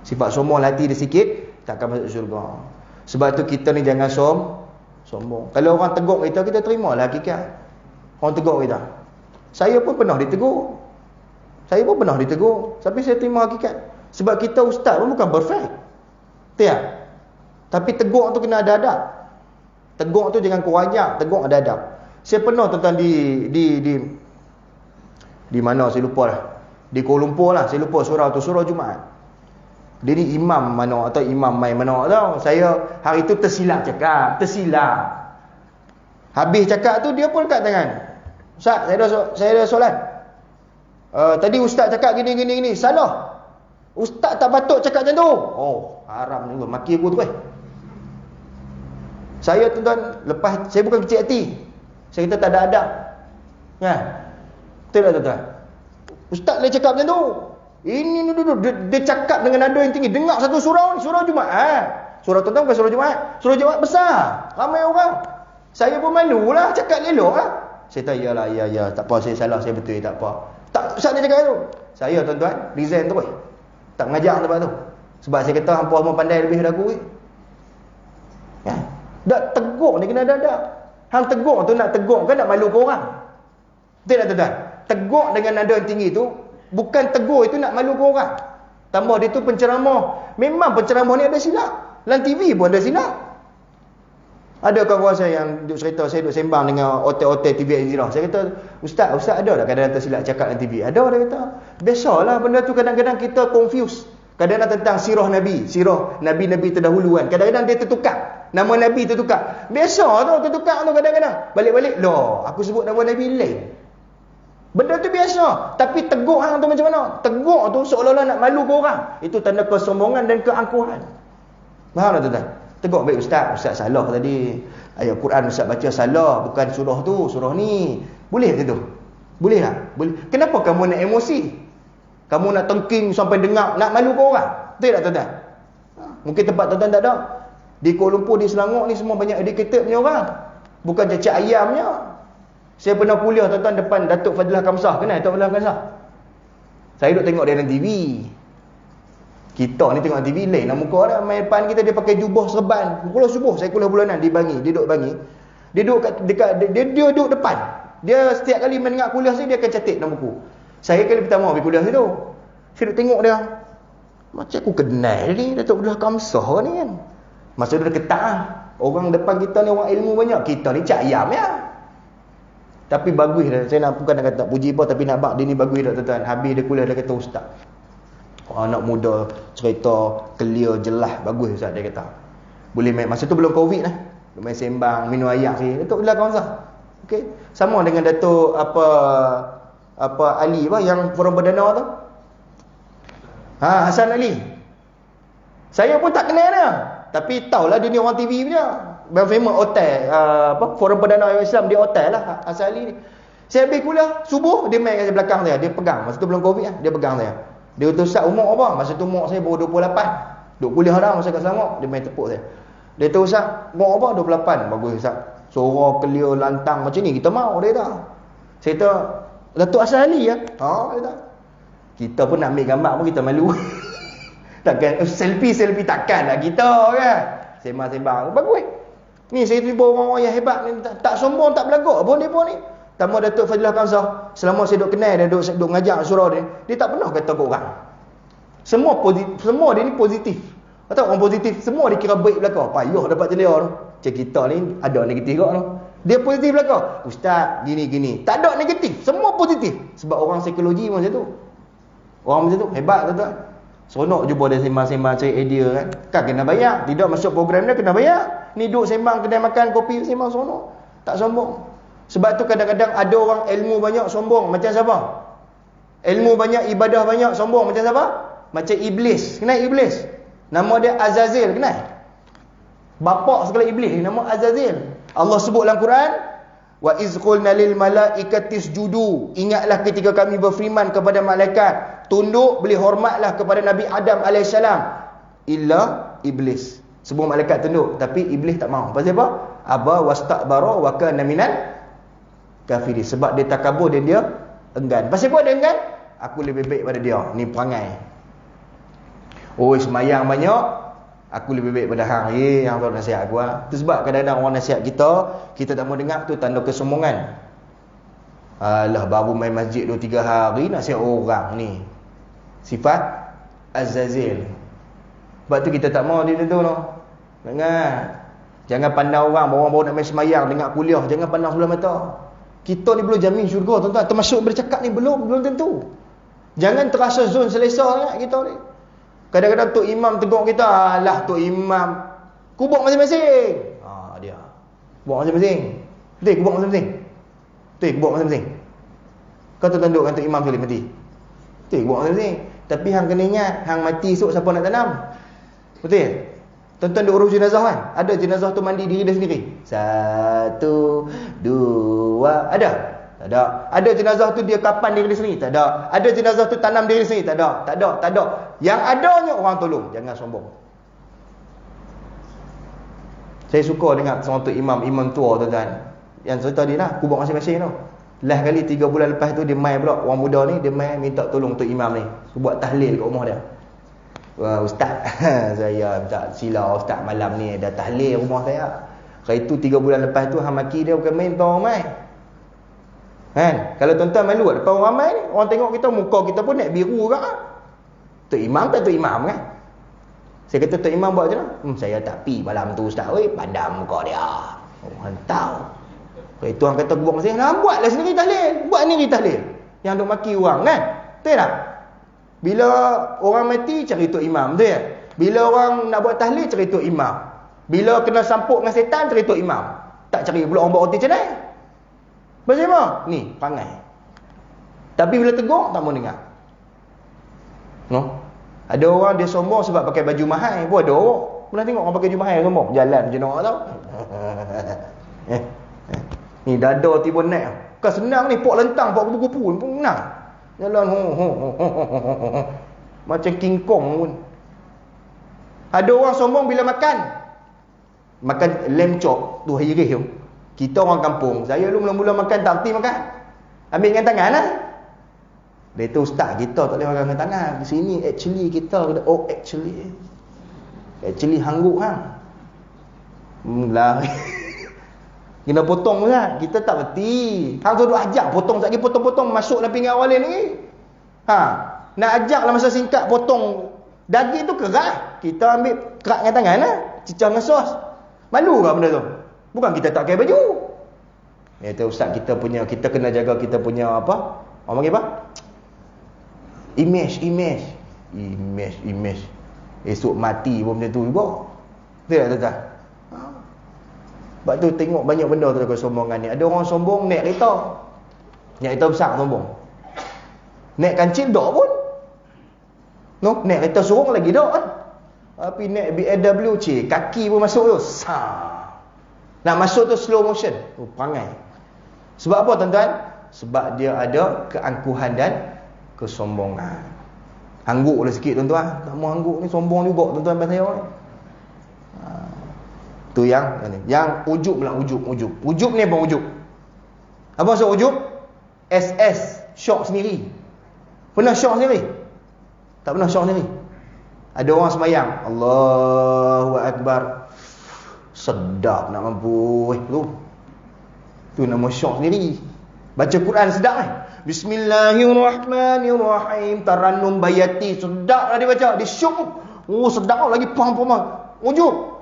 Sifat sombong hati dia sikit, tak akan masuk syurga. Sebab tu kita ni jangan sombong. Kalau orang tegur kita terimalah hakikat. Orang tegur kita. Saya pun pernah ditegur. Tapi saya terima hakikat. Sebab kita ustaz pun bukan perfect. Tiap. Tapi tegur tu kena ada adab. Tegur tu jangan kurang, tegur ada adab. Saya pernah tuan-tuan di mana saya lupa lah. Di Kuala Lumpur lah, saya lupa surau tu, surau Jumaat. Dia ni imam mana atau imam mai mana tau. Saya hari tu tersilap cakap. Habis cakap tu dia pun kat tangan. Ustaz, saya dah solat. Tadi ustaz cakap gini. Salah. Ustaz tak patut cakap macam tu. Oh, haram juga. Maki aku tu Saya tuan-tuan, lepas saya bukan kecil hati. Saya kata tak ada adab. Ya. Betul tak tuan-tuan? Ustaz dia cakap macam tu. Ini dia cakap dengan nada yang tinggi. Dengar satu surau Jumaat. Surau tuan-tuan bukan surau Jumaat. Surau Jumaat besar. Ramai orang. Saya pun malulah cakap elok lah. Saya kata iyalah, ya, tak apa, saya salah, saya betul, tak apa. Tak, Ustaz dia cakap tu. Saya tuan-tuan, resign terus. Tak mengajar tempat tu. Sebab saya kata hampa semua pandai lebih dari aku. Ya. Dak tegur ni kena ada. Hang tegur tu nak tegur kan nak malu ke orang. Betul tak tuan-tuan? Tegur dengan nada yang tinggi tu, bukan tegur itu nak malu ke orang. Tambah dia tu penceramah. Memang penceramah ni ada silap. Dalam TV pun ada silap. Ada kawan saya yang duduk cerita, saya duduk sembang dengan hotel-hotel TV Azira. Saya kata, Ustaz ada tak kadang-kadang tersilap cakap dalam TV? Ada, dia kata. Biasalah benda tu kadang-kadang kita confuse. Kadang-kadang tentang sirah Nabi, sirah Nabi-Nabi terdahulu kan. Kadang-kadang dia tertukar. Nama Nabi tertukar. Biasa tu tertukar tu kadang-kadang. Balik-balik, loh, aku sebut nama Nabi lain. Benda tu biasa. Tapi tegur hang tu macam mana? Tegur tu seolah-olah nak malu ke orang. Itu tanda kesombongan dan keangkuhan. Faham tak tuan-tuan? Tegur baik ustaz salah tadi. Ayat Quran ustaz baca salah, bukan surah tu, surah ni. Boleh macam tu? Boleh tak? Boleh. Kenapa kamu nak emosi? Kamu nak tengking sampai dengar, nak malu ke orang? Betul tak tuan-tuan? Mungkin tempat tuan-tuan tak ada. Di Kuala Lumpur, di Selangor ni semua banyak educated punya orang. Bukan cecak ayamnya. Saya pernah kuliah tuan-tuan depan Datuk Fadilah Kamsah. Kenal Datuk Fadilah Kamsah? Saya duduk tengok dia dalam TV. Kita ni tengok TV lain lah muka dia. Main depan kita dia pakai jubah serban. Kuliah subuh, saya kuliah bulanan di Bangi. Dia duduk Bangi. Dia duduk dia duduk depan. Dia setiap kali mendengar kuliah saya, dia akan catat dalam buku. Saya kali pertama pergi kuliah situ. Saya duduk tengok dia. Macam aku kenal ni Datuk Fadilah Kamsah ni kan. Masa dia ketak lah. Orang depan kita ni orang ilmu banyak, kita ni cak ayam ya. Tapi bagus dah. Saya nak bukan nak kata puji apa, tapi nak bak dia ni bagus dah tuan-tuan. Habis dia kuliah dia kata ustaz. Anak muda cerita clear jelas bagus ustaz dia kata. Boleh main masa tu belum Covid lah. Main sembang, minum air sini. Datuk belakang sah. Okey. Sama dengan Datuk apa Ali apa yang forum perdana tu. Hasan Ali. Saya pun tak kenal dia. Tapi tahulah dia ni orang TV punya. Bang famous hotel forum perdana Islam di hotel lah Hasan Ali ni. Saya habis kuliah subuh dia main kat belakang saya, dia pegang. Masa tu belum Covid lah, dia pegang saya. Dia kata ustaz umur apa? Masa tu umur saya baru 28. Duk kuliah dah masa kat Selangor, dia main tepuk saya. Dia kata ustaz umur apa? 28. Bagus ustaz. Suara clear lantang macam ni kita mau dia dah. Saya kata Datuk Hasan Ali ya. Dia kata. Kita pun nak ambil gambar pun kita malu. Takkan selfie takkan lah kita kan. Sembang-sembang bagus. Ni saya tiba orang-orang yang hebat ni, tak sombong, tak belagak pun dia pun ni. Tambah Datuk Fadilah Kamsah, selama saya duk kenal dan duk ngajar surau dia tak pernah kata kat orang. Semua dia ni positif. Atau orang positif, semua dia kira baik belaka. Payah dapat celia tu. Macam kita ni ada negatif kat tu. Dia positif belaka. Ustaz gini-gini. Tak ada negatif, semua positif. Sebab orang psikologi macam tu. Orang macam tu hebat tuan-tuan. Seronok jumpa dia sembang-sembang cari idea kan. Kan kena bayar. Tidak masuk program dia kena bayar. Ni duduk sembang kedai makan kopi sembang seronok. Tak sombong. Sebab tu kadang-kadang ada orang ilmu banyak sombong macam siapa? Ilmu banyak, ibadah banyak sombong macam siapa? Macam iblis. Kenal iblis? Nama dia Azazil, kenal? Bapak segala iblis nama Azazil. Allah sebut dalam Quran, wa iz qulna lil malaikati isjudu. Ingatlah ketika kami berfirman kepada malaikat, tunduk, beri hormatlah kepada Nabi Adam alaihissalam, illa iblis. Semua malaikat tunduk, tapi iblis tak mau. Pasal apa? Aba wastakbara wa kana minal kafirin. Sebab dia takabur dan dia enggan. Pasal apa dia enggan? Aku lebih baik pada dia. Ni perangai. Oh, semayang banyak, aku lebih baik pada hang. Hang tahu nasihat aku ah. Itu sebab kadang-kadang orang nasihat kita tak mau dengar, tu tanda kesombongan. Alah baru main masjid 2-3 hari nasihat orang ni. Sifat Azazil. Sebab tu kita tak mau dia tu no. Jangan pandang orang baru nak main semayang, dengar kuliah, jangan pandang sebelah mata. Kita ni belum jamin syurga tuan-tuan. Termasuk bercakap ni belum tentu. Jangan terasa zon selesa sangat kita ni. Kadang-kadang Tok Imam tegur kita, alah Tok Imam kubur masing-masing. Dia. Kubur masing-masing. Betul kubur masing-masing. Betul kubur masing-masing. Kau tunduk dengan Tok Imam sekali mati. Betul kubur masing-masing. Tapi hang kena ingat, hang mati esok siapa nak tanam? Betul? Tuan-tuan duk urus jenazah kan? Ada jenazah tu mandi diri dia sendiri. 1, 2, ada? Tak ada. Ada jenazah tu dia kapan diri dia sendiri? Tak ada. Ada jenazah tu tanam diri sendiri? Tak ada. Tak ada. Yang adanya orang tolong. Jangan sombong. Saya suka dengar seorang tu imam tua tuan-tuan. Yang cerita dia lah, kubur masing-masing tu. Last kali 3 bulan lepas tu dia mai pula, orang muda ni dia mai minta tolong tu imam ni. Buat tahlil kat rumah dia. Wah, ustaz, saya minta silau ustaz malam ni ada tahlil rumah saya. Hari tu 3 bulan lepas tu hang maki dia bukan main depan ramai. Kan? Kalau tuan-tuan malu depan orang ramai ni, orang tengok kita muka kita pun naik biru juga. Tok imam tak tok imam kan? Saya kata tok imam buat macam mana? Saya tak pi malam tu ustaz. Oi, pandam muka dia. Oh, hantau. Hari tu orang kata buang saya, "Nah, buatlah sendiri tahlil. Buat ni tahlil." Yang duk maki orang kan? Betul tak? Bila orang mati cari tok imam, betul tak? Bila orang nak buat tahlil cari tok imam. Bila kena sampuk dengan setan cari tok imam. Tak cari pula orang buat roti canai. Pasal apa? Ni, perangai. Tapi bila tegur tak mau dengar. No? Ada orang dia sombong sebab pakai baju mahal. Pun ada orang. Pernah tengok orang pakai baju mahal sombong? Jalan macam nak tahu. Ni dada tiba naik. Kan senang ni, pok lentang, pok kupu-kupu pun senang. Jalan macam King Kong pun. Ada orang sombong bila makan. Makan lamb chop tu hiris tu. Kita orang kampung, saya dulu mula-mula makan tak erti makan. Ambil dengan tangan lah. Dia tu ustaz kita tak boleh makan dengan tangan. Di sini actually kita actually hangguk hang. Lah. Kena potong kan? Kita tak erti. Hang tu duk ajak potong lagi potong-potong masuk dalam pinggan awalin lagi. Nak ajak lah masa singkat potong daging tu keras. Kita ambil kerak dengan tangan lah. Cicah dengan sos. Malu ke benda tu? Bukan kita tak pakai baju. Itu ustaz, kita kena jaga kita punya apa? Orang panggil apa? Image. Esok mati pun macam tu juga. Betul tak tuan? Sebab tu tengok banyak benda tu kesombongan ni. Ada orang sombong naik kereta. Naik kereta besar sombong. Naik kancil dak pun. No, naik kereta sorong lagi dak kan. Tapi naik BMW kaki pun masuk tu. Nak masuk tu slow motion. Perangai. Sebab apa tuan-tuan? Sebab dia ada keangkuhan dan kesombongan. Angguk lah sikit tuan-tuan. Tak mau angguk ni, sombong juga tuan-tuan pasal saya ni. Tu yang ujub lah, ujub. Ujub ni apa ujub? Apa maksud ujub? SS, syok sendiri. Pernah syok sendiri? Tak pernah syok sendiri. Ada orang sembahyang, Allahu Akbar. Sedap nak mampu tu nama syok sendiri. Baca Quran sedap kan? Bismillahirrahmanirrahim. Tarannum bayati. Sedap lah dia baca. Dia syok. Oh sedap lagi pang-pang. Ujub.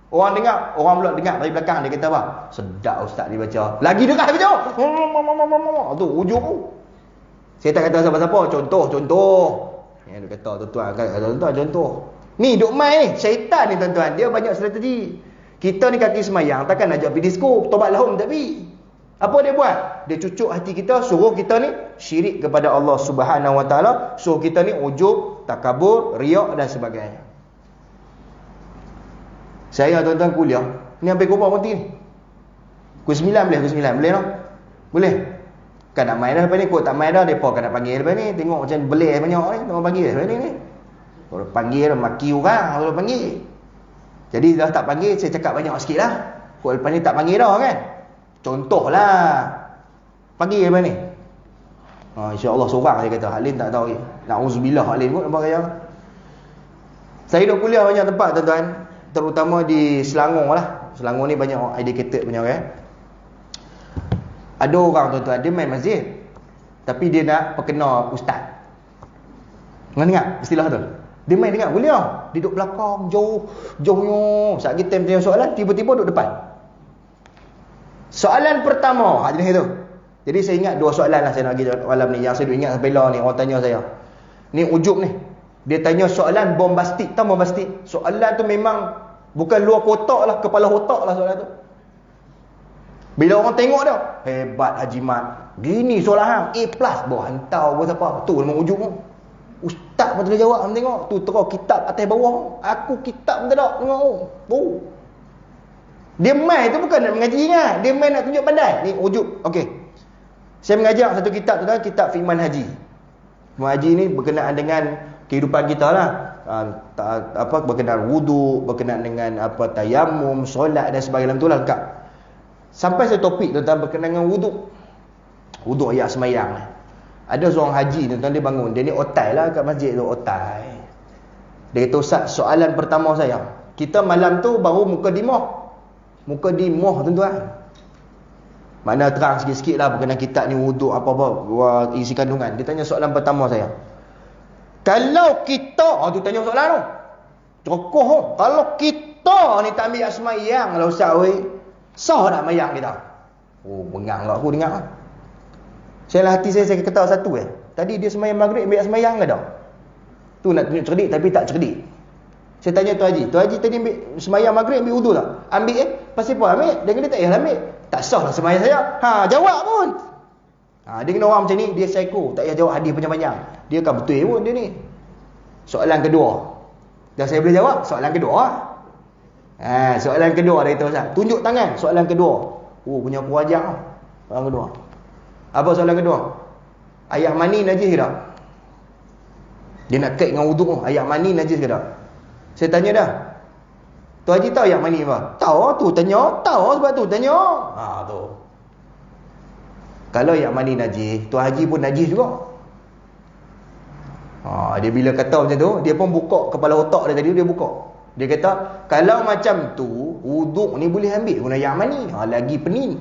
Orang dengar. Orang pula dengar dari belakang. Dia kata apa? Sedap ustaz dia baca. Lagi dekat dia baca. Tu ujub. Saya tak kata siapa-siapa. Contoh. Yang dia kata tuan-tuan. Kata contoh. Ni duk main ni. Syaitan ni tuan-tuan. Dia banyak strategi. Kita ni kaki semayang. Takkan ajak pergi disco. Tobat lahum tak pergi. Apa dia buat? Dia cucuk hati kita, suruh kita ni syirik kepada Allah Subhanahu Wa Taala, suruh kita ni ujub, takabur, riak dan sebagainya. Saya tuan-tuan kuliah, ni sampai pukul berapa nanti ni? Pukul 9 boleh tak? Boleh? Kan nak main dah lepas ni, kau tak main dah, depa kan nak panggil lepas ni, tengok macam belah banyak ni, tengok panggil lepas ni. Kalau panggil maki orang, kalau panggil. Jadi dah tak panggil, saya cakap banyak sikit lah. Kau lepas ni tak panggil dah kan? Contohlah. Panggil lepas ni. InsyaAllah seorang dia kata. Halim tak tahu. Na'udzubillah Halim pun nampak kaya. Saya duduk kuliah banyak tempat tuan-tuan. Terutama di Selangor lah. Selangor ni banyak orang educated punya orang. Ada orang tuan-tuan, dia main masjid. Tapi dia nak perkena ustaz. Dengar istilah tu? Dia main dengar kuliah. Dia duduk belakang, jauhnya. Saat kita tanya soalan, tiba-tiba duduk depan. Soalan pertama, jenis itu. Jadi saya ingat dua soalan lah saya nak bagi malam ni. Yang saya ingat sampai lah ni, orang tanya saya. Ni ujub ni. Dia tanya soalan bombastik. Tahu bombastik? Soalan tu memang bukan luar kotak lah, kepala otak lah soalan tu. Bila orang tengok dia, hebat Haji Mat. Gini soalan hang, A+. Bawa hantar buat apa? Tu memang ujub tu. Ustaz pun tak jawab, hang tengok. Tu terus kitab atas bawah. Aku kitab pun tak ada. Tengok tu. Dia main tu bukan nak mengaji ingat. Dia main nak tunjuk pandai. Ni ujub. Okey. Saya mengajar satu kitab tu, kitab Fiqman Haji. Fiqman Haji ni berkenaan dengan kehidupan kita lah. Berkenaan wudu, berkenaan dengan tayamum, solat dan sebagainya tu lah lengkap. Sampai satu topik tentang berkenaan dengan wudu. Wudu ayat semayang. Ada seorang haji tuan-tuan, dia bangun. Dia ni otai lah kat masjid tu, otai. Dia kata, Ustaz, soalan pertama saya. Kita malam tu baru mukadimah tuan-tuan. Mana terang sikit-sikit lah berkenaan kitab ni, wuduk apa-apa, isi kandungan. Dia tanya soalan pertama saya. Kalau kita, tu tanya soalan tu. Cokoh tu. Kalau kita ni tak ambil semayang lah Ustaz weh, sah tak mayang kita? Oh, bengang lah aku dengar. Saya lah hati saya kata satu Tadi dia semayang maghrib, ambil semayang ke tak? Tu nak tunjuk cerdik tapi tak cerdik. Saya tanya Tuan Haji tadi ambil semayang maghrib, ambil wudu tak? Ambil pasal apa ambil? Dia kata tak payah ambil. Tak sah lah semayang saya. Jawab pun. Dia kena orang macam ni, dia psycho. Tak payah jawab hadis panjang-panjang. Dia kan betul pun dia ni. Soalan kedua. Dah saya boleh jawab. Soalan kedua. Soalan kedua dia kata Ustaz. Tunjuk tangan. Soalan kedua. Oh, punya aku ajar. Soalan kedua. Apa soalan kedua? Air mani najis ke tak? Dia nak kait dengan wudu. Air mani najis ke tak? Saya tanya dah. Tuan Haji tahu yang mani apa? Tahu tu tanya. Tahu sebab tu tanya. Tu. Kalau yang mani najis, Tuan Haji pun najis juga. Dia bila kata macam tu, dia pun buka kepala otak dia tadi, dia buka. Dia kata, kalau macam tu, wuduk ni boleh ambil guna yang mani. Lagi pening.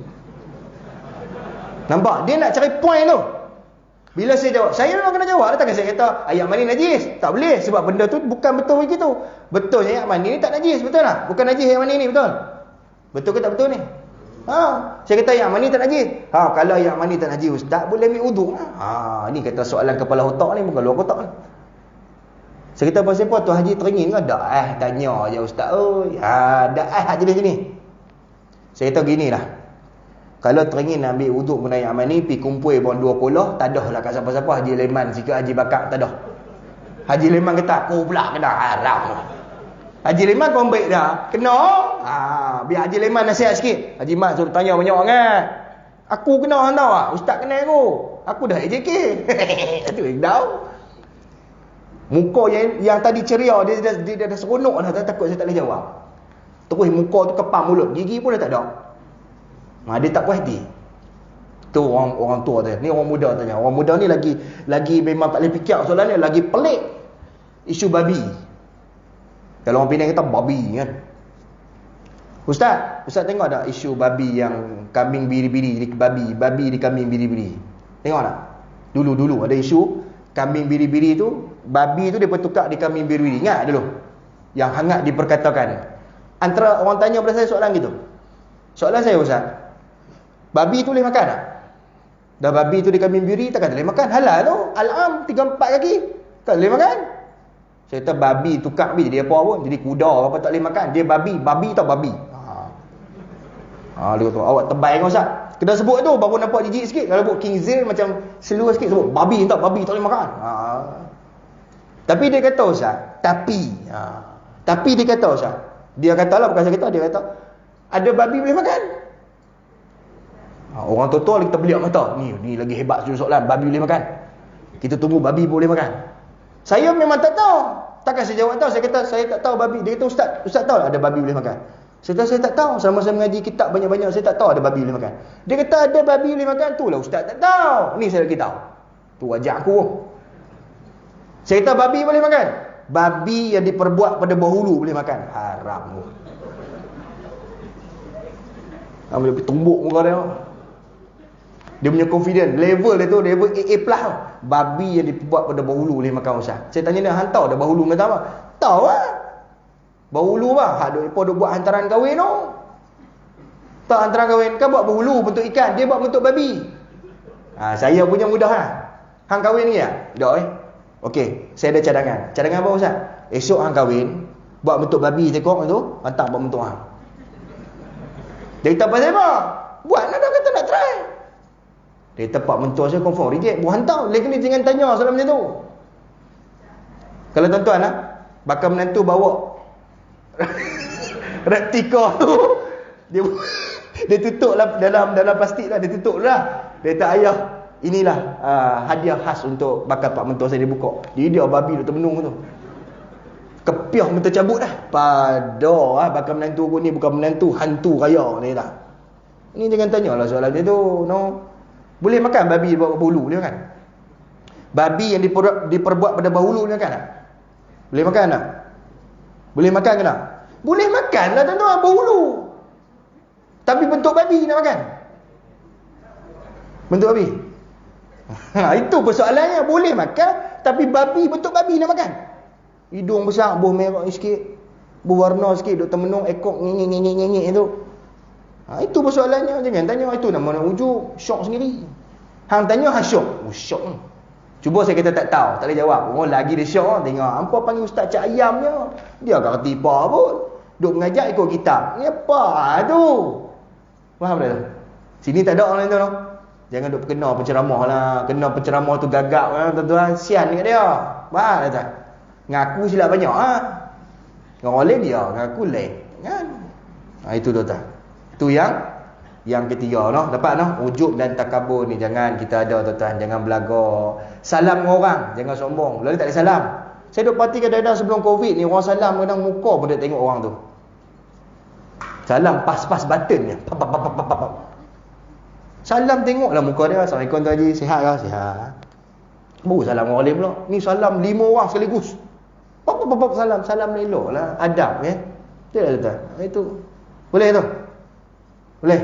Nampak? Dia nak cari point tu. Bila saya jawab, saya memang kena jawab. Takkan saya kata, ayat mani najis. Tak boleh. Sebab benda tu bukan betul begitu. Betulnya ayat mani ni tak najis. Betul tak? Bukan najis ayat mani ni. Betul? Betul ke tak betul ni? Saya kata yang mani tak najis. Kalau yang mani tak najis ustaz, boleh ambil wuduk. Ni kata soalan kepala otak ni, bukan luar otak ni. Saya kata pasal apa Tuan Haji teringin ke? Tak tanya je ustaz. Dah jenis sini. Saya kata ginilah. Kalau teringin ambil wuduk guna yang mani, pergi kumpul bawang 20, tak dah lah kat siapa-siapa. Haji Leman sikit, Haji Bakar, tak dah. Haji Leman kata, aku pula kena haram. Haji Leman kau baik dah. Kena. Biar Haji Leman nasihat sikit. Haji Mat suruh tanya banyak orang kan. Aku kena hang tahu tak? Ustaz kena aku. Aku dah AJK. Itu tahu. Muka yang tadi ceria, dia dah seronok dah. Takut saya tak boleh jawab. Terus muka tu kepam mulut. Gigi pun dah tak ada. Dia tak puas hati. Tu orang tua tu. Ni orang muda tanya. Orang muda ni lagi memang tak boleh fikir soalan ni. Lagi pelik. Isu babi. Kalau orang Penang kata babi kan. Ustaz tengok tak isu babi yang kambing biri-biri di babi di kambing biri-biri. Tengok tak? Dulu ada isu kambing biri-biri tu, babi tu dia bertukar di kambing biri-biri. Ingat dulu? Yang hangat diperkatakan. Antara orang tanya pada saya soalan gitu. Soalan saya Ustaz, babi tu boleh makan tak? Dah babi tu di kambing biri takkan boleh makan. Halal tu. Al-am 3-4 kaki. Tak boleh makan. Saya kata babi tukar babi jadi apa pun. Jadi kuda apa tak boleh makan. Dia babi tak babi. Dia kata awak tebal kan Ustaz. Kena sebut tu baru nampak jijik sikit. Kalau sebut King Zil macam seluar sikit sebut babi tak boleh makan. Tapi dia kata Ustaz, tapi dia kata Ustaz. Dia katalah bukan saya kata, dia kata ada babi boleh makan. Orang tua-tua kita beliak mata. Ni lagi hebat soalan, babi boleh makan. Kita tunggu babi boleh makan. Saya memang tak tahu. Takkan saya jawab tahu. Saya kata saya tak tahu babi. Dia kata Ustaz tahu ada babi boleh makan. Saya kata saya tak tahu. Sama saya mengaji kitab banyak-banyak, saya tak tahu ada babi boleh makan. Dia kata ada babi boleh makan. Itulah Ustaz tak tahu. Ni saya lagi tahu. Tu ajak aku. Saya kata babi boleh makan. Babi yang diperbuat pada bahulu boleh makan. Haram tu. Boleh tumbuk muka dia. Dia punya confident level dia tu level AA+. Babi yang dibuat pada bahulu boleh makan Ustaz. Saya tanya dia, hang tahu dah bahulu kata apa? Tahu lah. Bahulu bah, hak depa duk buat hantaran kahwin tu. Tak hantaran kahwin kan buat bahulu bentuk ikan, dia buat bentuk babi. Saya punya mudah lah. Hang kahwin ni ya? Tak Okey, saya ada cadangan. Cadangan apa Ustaz? Esok hang kahwin, buat bentuk babi tekok tu, hantar buat bentuk hang. Dia kata pasal apa? Buatlah dah kata nak try. Dia tepat mentua saya confirm reject. Buat hantar. Lagi ni jangan tanya soalan macam tu. Kalau tuan-tuan bakal menantu bawa replika tu, dia tutup lah dalam plastik lah. Dia tutup lah. Dia kata ayah, inilah hadiah khas untuk bakal pak mentua saya. Dia buka. Dia babi tu termenung tu. Kepiah minta cabut dah. Pada bakal menantu aku ni bukan menantu, hantu raya ni dah. Ni jangan tanya lah soalan dia tu. Boleh makan babi buat bahulu? Boleh makan? Babi yang diperbuat pada bahulu boleh makan tak? Boleh makan tak? Boleh makan ke tak? Boleh makan lah tuan-tuan, bahulu. Tapi bentuk babi nak makan? Bentuk babi? Itu persoalannya. Boleh makan, tapi babi, bentuk babi nak makan. Hidung besar, buah merah sikit, berwarna sikit, duk termenung, ekor ngengek-ngengek tu. Itu persoalannya. Jangan tanya. Itu nama nak ujuk. Syok sendiri. Hang tanya, hang syok. Syok ni. Cuba saya kata tak tahu. Tak boleh jawab. Lagi dia syok. Tengok. Hampa panggil ustaz cak ayam je. Dia tak kerti apa pun. Duk mengajar ikut kitab. Ni apa tu? Faham tak tu? Sini tak ada orang lain tu. Jangan duk kena penceramah lah. Kena penceramah tu gagap lah. Tuan-tuan. Sian dekat dia. Faham tak? Ngaku silap banyak. Dengan orang lain dia. Ngaku lain. Kan? Itu tuan-tuan. Itu yang ketiga dapat ujub dan takabur ni jangan kita ada tuan-tuan, jangan belaga. Salam dengan orang, jangan sombong. Lalu tak ada salam. Saya duk parti kadang-kadang sebelum Covid ni orang salam kadang muka pun dia tengok orang tu. Salam pas-pas button dia. Salam tengoklah muka dia. Assalamualaikum Tuan Haji, sihat ke? Sihat. Baru salam orang lain pula. Ni salam 5 orang sekaligus. Salam eloklah, adab ya. Betul tak? Itu boleh tu. Boleh.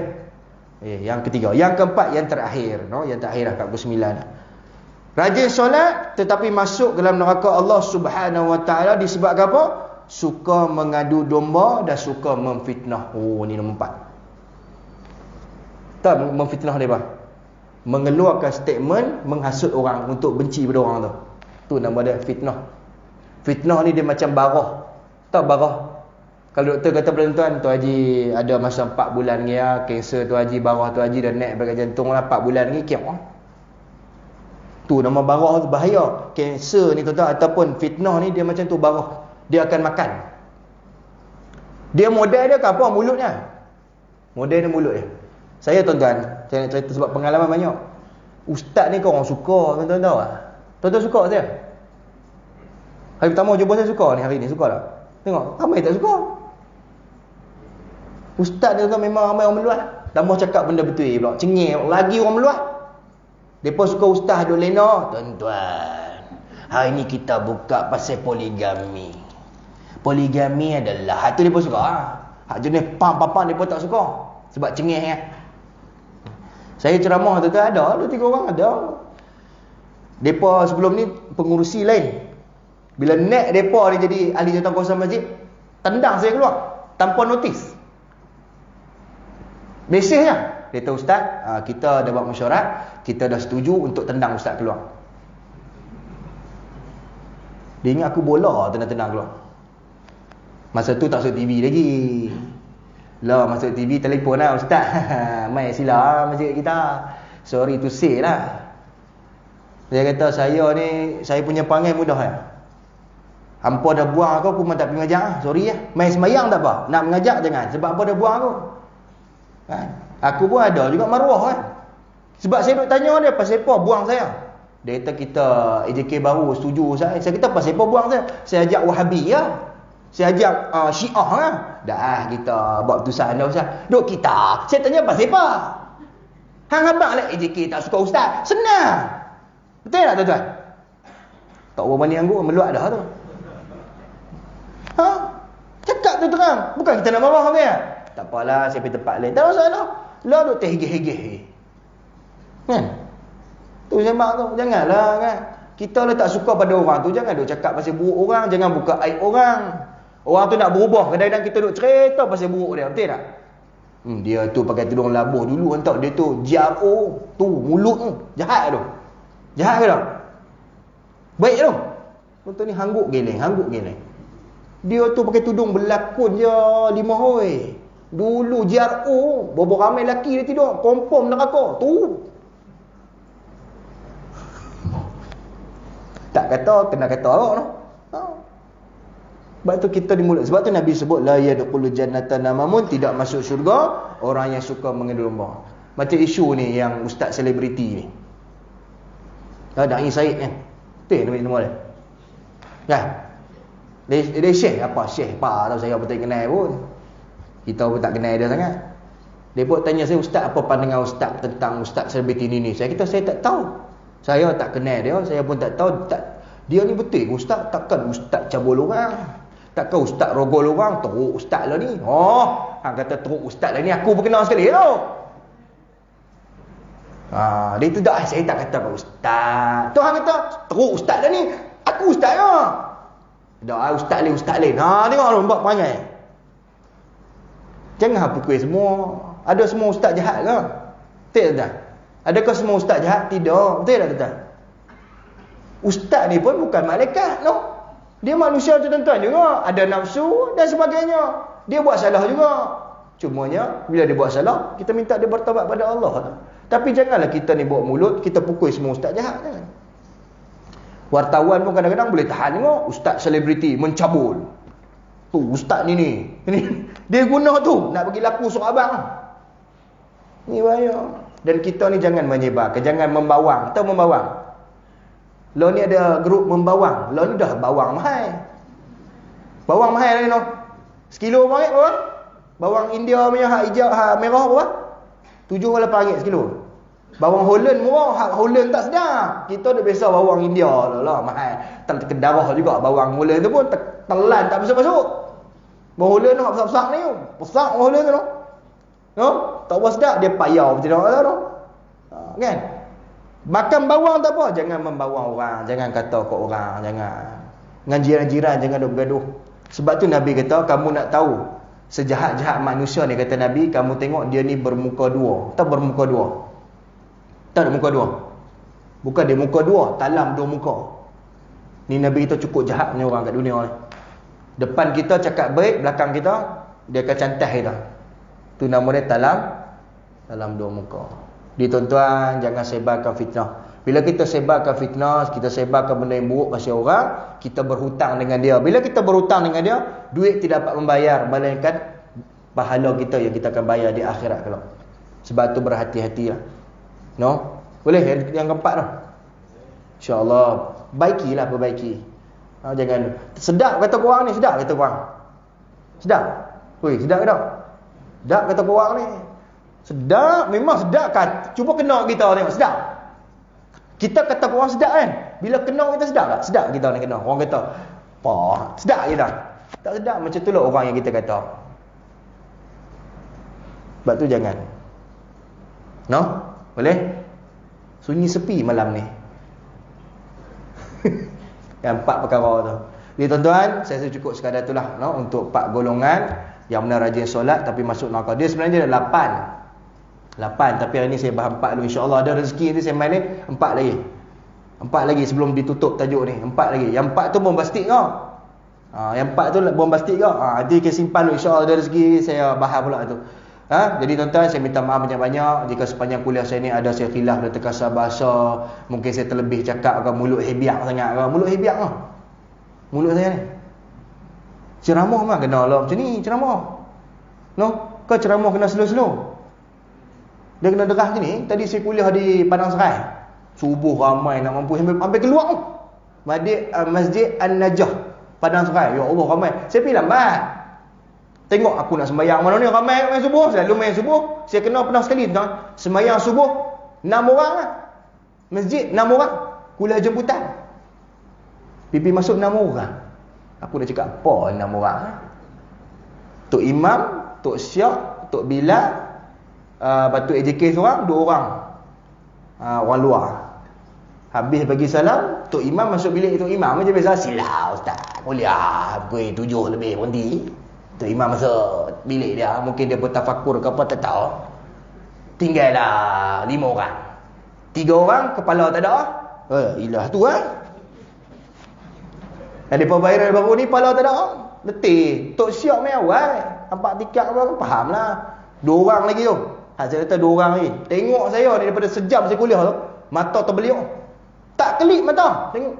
Yang ketiga. Yang keempat, yang terakhir. Yang terakhir kat 9. Rajin solat tetapi masuk dalam neraka Allah Subhanahu Wa Taala disebabkan apa? suka mengadu domba dan suka memfitnah. Oh, ni nombor 4. Tak memfitnah dia apa? Mengeluarkan statement menghasut orang untuk benci pada orang tu. Tu nama dia fitnah. Fitnah ni dia macam barah. Tak barah. Kalau doktor kata pada tuan Haji ada masa 4 bulan ni ya, kanser tu Haji, barah tu Haji dah naik bagai jantung lah 4 bulan ni kiam. Tu nama barah tu bahaya. Kanser ni tuan-tuan ataupun fitnah ni dia macam tu barah. Dia akan makan. Dia model dia ke apa? Mulutnya. Model dia mulut dia. Saya tuan-tuan, saya nak cerita sebab pengalaman banyak. Ustaz ni kau orang suka, tuan-tuan tahu tak? Tuan-tuan suka saya? Hari pertama jumpa saya suka ni, hari ni suka tak? Tengok, ramai tak suka. Ustaz ni tuan memang ramai orang meluat. Tambah cakap benda betul pula. Cengeng lagi orang meluat. Depa suka ustaz duk lena. Tuan-tuan, hari ni kita buka pasal poligami. Poligami adalah hak tu depa suka. Hak jenis pam-pam depa tak suka. Sebab cengeng kan. Saya ceramah tuan-tuan ada 2-3 orang ada. Depa sebelum ni pengurusi lain. Bila naik depa ni jadi ahli jawatan kawasan masjid, tendang saya keluar tanpa notis. Mesejnya, dia kata ustaz, kita dah buat mesyuarat, kita dah setuju untuk tendang ustaz keluar. Dia ingat aku bola tendang keluar. Masa tu tak masuk TV lagi. Lah masuk TV telefon lah ustaz. Mai sila masjid kita. Sorry to say lah. Dia kata saya ni, saya punya perangai mudah ya. Hampa dah buang aku pun tak pergi ngajak lah. Sorry ya. Mai semayang tak apa. Nak mengajak jangan. Sebab apa dah buang aku. Kan? Aku pun ada juga maruah kan. Sebab saya duk tanya dia pasal apa buang saya. Dia kata kita AJK baru setuju saya. Saya kata pasal apa buang saya. Saya ajak Wahabi ya. Saya ajak Syiah kan. Dah kita buat keputusan dah ustaz. Duk kita. Saya tanya pasal apa. Hang abang lah AJK tak suka ustaz. Senang. Betul tak tuan-tuan? Tak berapa ni anggur meluat dah tu. Ha? Cakap tu terang. Bukan kita nak marah kan? Tak apalah, saya pergi tempat lain. Tak masalah. Lah duk terhegeh-hegeh. Kan? Tu sembang tu. Janganlah kan. Kita lah tak suka pada orang tu. Jangan duk cakap pasal buruk orang. Jangan buka aib orang. Orang tu nak berubah. Kadang-kadang kita duk cerita pasal buruk dia. Betul tak? Dia tu pakai tudung labuh dulu. Entah dia tu JRO. Tu mulut tu. Jahat tu. Jahat ke tak? Baik tu. Contoh ni hangguk geleng. Hangguk geleng. Dia tu pakai tudung berlakon je 5 hoi. Dulu JRO, bobo ramai lelaki dia tidur, kompom neraka. Tu. Tak kata, kena kata awak tu. Ha. Sebab tu kita di mulut. Sebab tu Nabi sebut la yadkhulu jannata namamun, tidak masuk syurga orang yang suka mengadu domba. Macam isu ni yang ustaz selebriti ni. Dai Said kan. Betul nama dia. Kan? Dia syekh apa? Syekh apa tahu saya betul kenal pun. Kita pun tak kenal dia sangat. Dia pun tanya saya, ustaz apa pandangan ustaz tentang ustaz selebriti ni? Saya kata saya tak tahu. Saya tak kenal dia, saya pun tak tahu dia ni betul ke ustaz? Takkan ustaz cabul orang. Takkan ustaz rogol orang, teruk ustaz lah ni. Oh, hang kata teruk ustaz lah ni, aku pun kenal sekali tu. Dia tu dah saya tak kata kat ustaz. Tu hang kata teruk ustaz lah ni, aku ustaz lah. Dah ustaz lain. Tengok lu buat perangai. Jangan pukul semua. Ada semua ustaz jahat ke? Betul tak? Adakah semua ustaz jahat? Tidak. Betul tak tuan? Ustaz ni pun bukan malaikat, no. Dia manusia tuan-tuan juga, ada nafsu dan sebagainya. Dia buat salah juga. Cumanya bila dia buat salah, kita minta dia bertaubat pada Allah. Tapi janganlah kita ni bawa mulut kita pukul semua ustaz jahat kan. Wartawan pun kadang-kadang boleh tahan tengok ustaz selebriti mencabul. Tu ustaz ni. Dia guna tu nak bagi laku suruh abang. Ni bahaya. Dan kita ni jangan menyebarkan, jangan membawang. Tahu membawang? Lo ni ada grup membawang. Lo ni dah bawang mahal. Bawang mahal ni no. Sekilo berapa? Bawang India punya hak hijau, hak merah berapa? 7-8 sekilo. Bawang Holland murah, hak Holland tak sedap. Kita dah biasa bawang India lah mahal. Terkedarah juga bawang Holland tu pun telan tak masuk-masuk. Bawang Holland tu besar-besar ni. Besar bawang Holland tu. No? Tak apa sedap dia payau macam mana tu. Kan? Makan bawang tak apa, jangan membawang orang, jangan kata kat orang, jangan. Dengan jiran-jiran jangan duk bergaduh. Sebab tu Nabi kata, kamu nak tahu sejahat-jahat manusia ni, kata Nabi, kamu tengok dia ni bermuka dua. Tak bermuka dua. Tak ada muka dua. Bukan dia muka dua, talam dua muka. Ni Nabi kita cukup jahat punya orang kat dunia ni. Depan kita cakap baik, belakang kita dia akan cantas kita. Tu nama dia talam dua muka. Di tuan-tuan, jangan sebarkan fitnah. Bila kita sebarkan fitnah, kita sebarkan benda yang buruk pasal orang, kita berhutang dengan dia. Bila kita berhutang dengan dia, duit tidak dapat membayar, melainkan pahala kita yang kita akan bayar di akhirat kelak. Sebab tu berhati-hatilah. No? Boleh yang keempat tu? InsyaAllah baikilah, perbaiki. Jangan sedap kata korang ni, sedap kata korang. Sedap. Weh, sedap ke tak? Sedap kata korang ni. Sedap, memang sedap kan. Cuba kena kita tengok, sedap. Kita kata korang sedap kan. Bila kena kita sedap tak? Sedap kita ni kena. Orang kata, "Pah, sedap je dah." Tak sedap macam tu lah orang yang kita kata. Sebab tu jangan. No? Boleh? Sunyi sepi malam ni. Yang 4 perkara tu. Jadi tuan-tuan, saya rasa cukup sekadar itulah, no? Untuk 4 golongan yang benar rajin solat tapi masuk neraka. Dia sebenarnya ada 8, tapi hari ni saya bahas 4 dulu. InsyaAllah ada rezeki nanti saya main ni 4 lagi. 4 lagi sebelum ditutup tajuk ni. 4 lagi. Yang 4 tu bombastik ke? Yang 4 tu bombastik ke? Nanti kita simpan dulu. InsyaAllah ada rezeki saya bahas pula tu. Jadi tuan-tuan, saya minta maaf banyak-banyak jika sepanjang kuliah saya ni ada saya khilaf dan terkasar bahasa. Mungkin saya terlebih cakap ke, mulut hebiak sangat ke. Mulut hebiak ke? Mulut saya ni. Ceramah mah kena lah macam ni, ceramah. No? Kau ceramah kena slow-slow. Dia kena derah macam ni. Tadi saya kuliah di Padang Serai. Subuh ramai nak mampu sampai keluar tu. Masjid An-Najah Padang Serai. Ya Allah ramai. Saya pergi lambat. Tengok aku nak sembahyang mana ni, ramai main subuh. Selalu main subuh. Saya pernah sekali tuan, sembahyang subuh 6 orang lah. Masjid 6 orang. Kuliah jemputan. Pipi masuk 6 orang. Aku dah cakap apa 6 orang? Tok Imam, Tok Syak, Tok Bilal, Batu AJK seorang, 2 orang. Orang luar. Habis bagi salam, Tok Imam masuk bilik Tok Imam macam biasa. Silau ustaz, kuliah pukul 7 lebih berhenti. Tok Imam masuk bilik dia. Mungkin dia bertafakur ke apa, tak tahu. Tinggallah 5 orang. 3 orang kepala tak ada. Ilah tu Ada pembayaran baru ni kepala tak ada. Letih. Tok Syak main awal. Nampak tiket apa, faham lah. 2 orang lagi tu. Saya kata 2 orang lagi. Tengok saya ni daripada sejam saya kuliah tu, mata terbeliuk. Tak kelip mata. Tengok.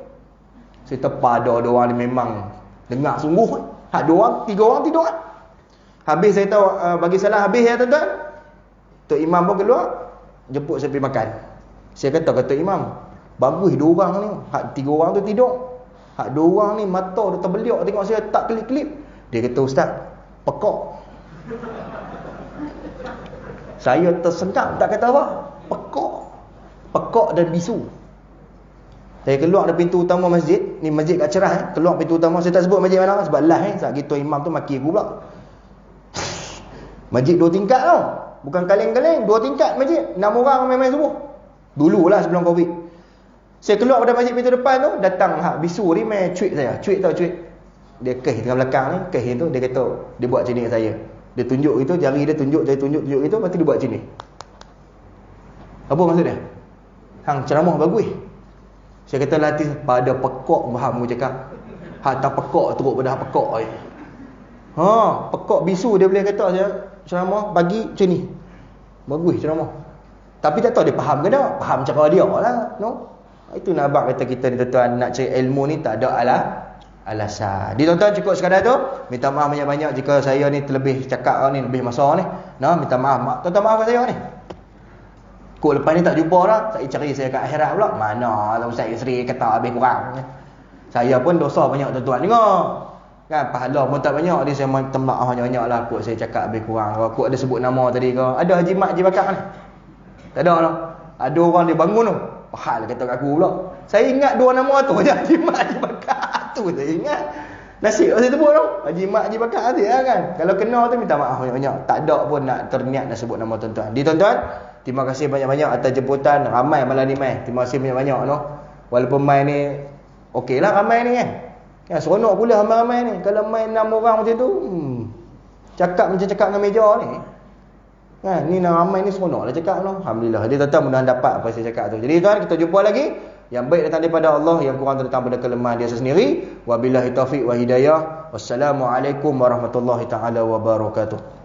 Saya terpada 2 orang ni memang dengar sungguh. 2 orang, 3 orang tidur. Habis saya tahu bagi salah habis ya tuan-tuan. Tok Imam pun keluar, jemput saya pergi makan. Saya kata Tok Imam, bagus 2 orang ni. 3 orang tu tidur. 2 orang ni mata dah terbeliuk tengok saya tak kelip-kelip. Dia kata, "Ustaz, pekak." Saya tersentak, tak kata apa. Pekak dan bisu. Saya keluar dari pintu utama masjid. Ni masjid kat Cerah. Keluar pintu utama. Saya tak sebut masjid mana. Sebab live Sebab gitu imam tu maki aku pula. Masjid 2 tingkat tau. Bukan kaleng-kaleng. 2 tingkat masjid. 6 orang main-main subuh. Dululah sebelum Covid. Saya keluar pada masjid pintu depan tu. Datang bisu ni main cuit saya. Cuit tau cuit. Dia keh tengah belakang ni. Keh tu. Dia kata. Dia buat macam ni kat saya. Dia tunjuk itu. Jari dia tunjuk. Jari tunjuk itu. Lepas tu dia buat macam ni. Apa maksud dia? Hang ceramah bagus. Saya kata latih pada pekak faham aku cakap. Tak pekak teruk pada pekak je. Pekak bisu dia boleh kata saya ceramah bagi macam ni. Bagus ceramah. Tapi tak tahu dia faham ke tak? Faham cara dia lah, no? Itu nak abang kata kita ni tuan-tuan nak cari ilmu ni tak ada alasan. Di tuan-tuan cukup sekadar tu. Minta maaf banyak-banyak jika saya ni terlebih cakap ni lebih masa ni. No, minta maaf. Tuan-tuan maaf saya ni. Kok lepas ni tak jumpa dah. Saya cari saya kat akhirat pula. Mana lah Ustaz Isri kata habis kurang. Saya pun dosa banyak tuan-tuan. Tengok. Kan pahala pun tak banyak. Dia saya minta maaf banyak-banyak lah. Kok saya cakap habis kurang. Kok ada sebut nama tadi ke. Ada Haji Mat Haji Bakar ni. Tak ada lah. Ada orang dia bangun tu. Hal kata kat aku pula. Saya ingat 2 nama tu. Haji Mat Haji Bakar tu saya ingat. Nasib saya sebut tu. Haji Mat Haji Bakar tu kan. Kalau kena tu minta maaf banyak-banyak. Tak ada pun nak terniat nak sebut nama tuan-tuan. Di tuan-tuan. Terima kasih banyak-banyak atas jemputan. Ramai malam ni mai. Terima kasih banyak-banyak no. Walaupun mai ni okeylah ramai ni kan. Ya, seronok pula ramai-ramai ni. Kalau main 6 orang macam tu, cakap macam cakap dengan meja ni. Kan, ni nak ramai ni seronoklah cakap tu. Alhamdulillah. Dia tetap mudah dapat apa saya cakap tu. Jadi tuan, kita jumpa lagi. Yang baik datang daripada Allah, yang kurang datang pada kelemahan dia sendiri. Wabillahi taufiq wa hidayah. Wassalamualaikum warahmatullahi taala wabarakatuh.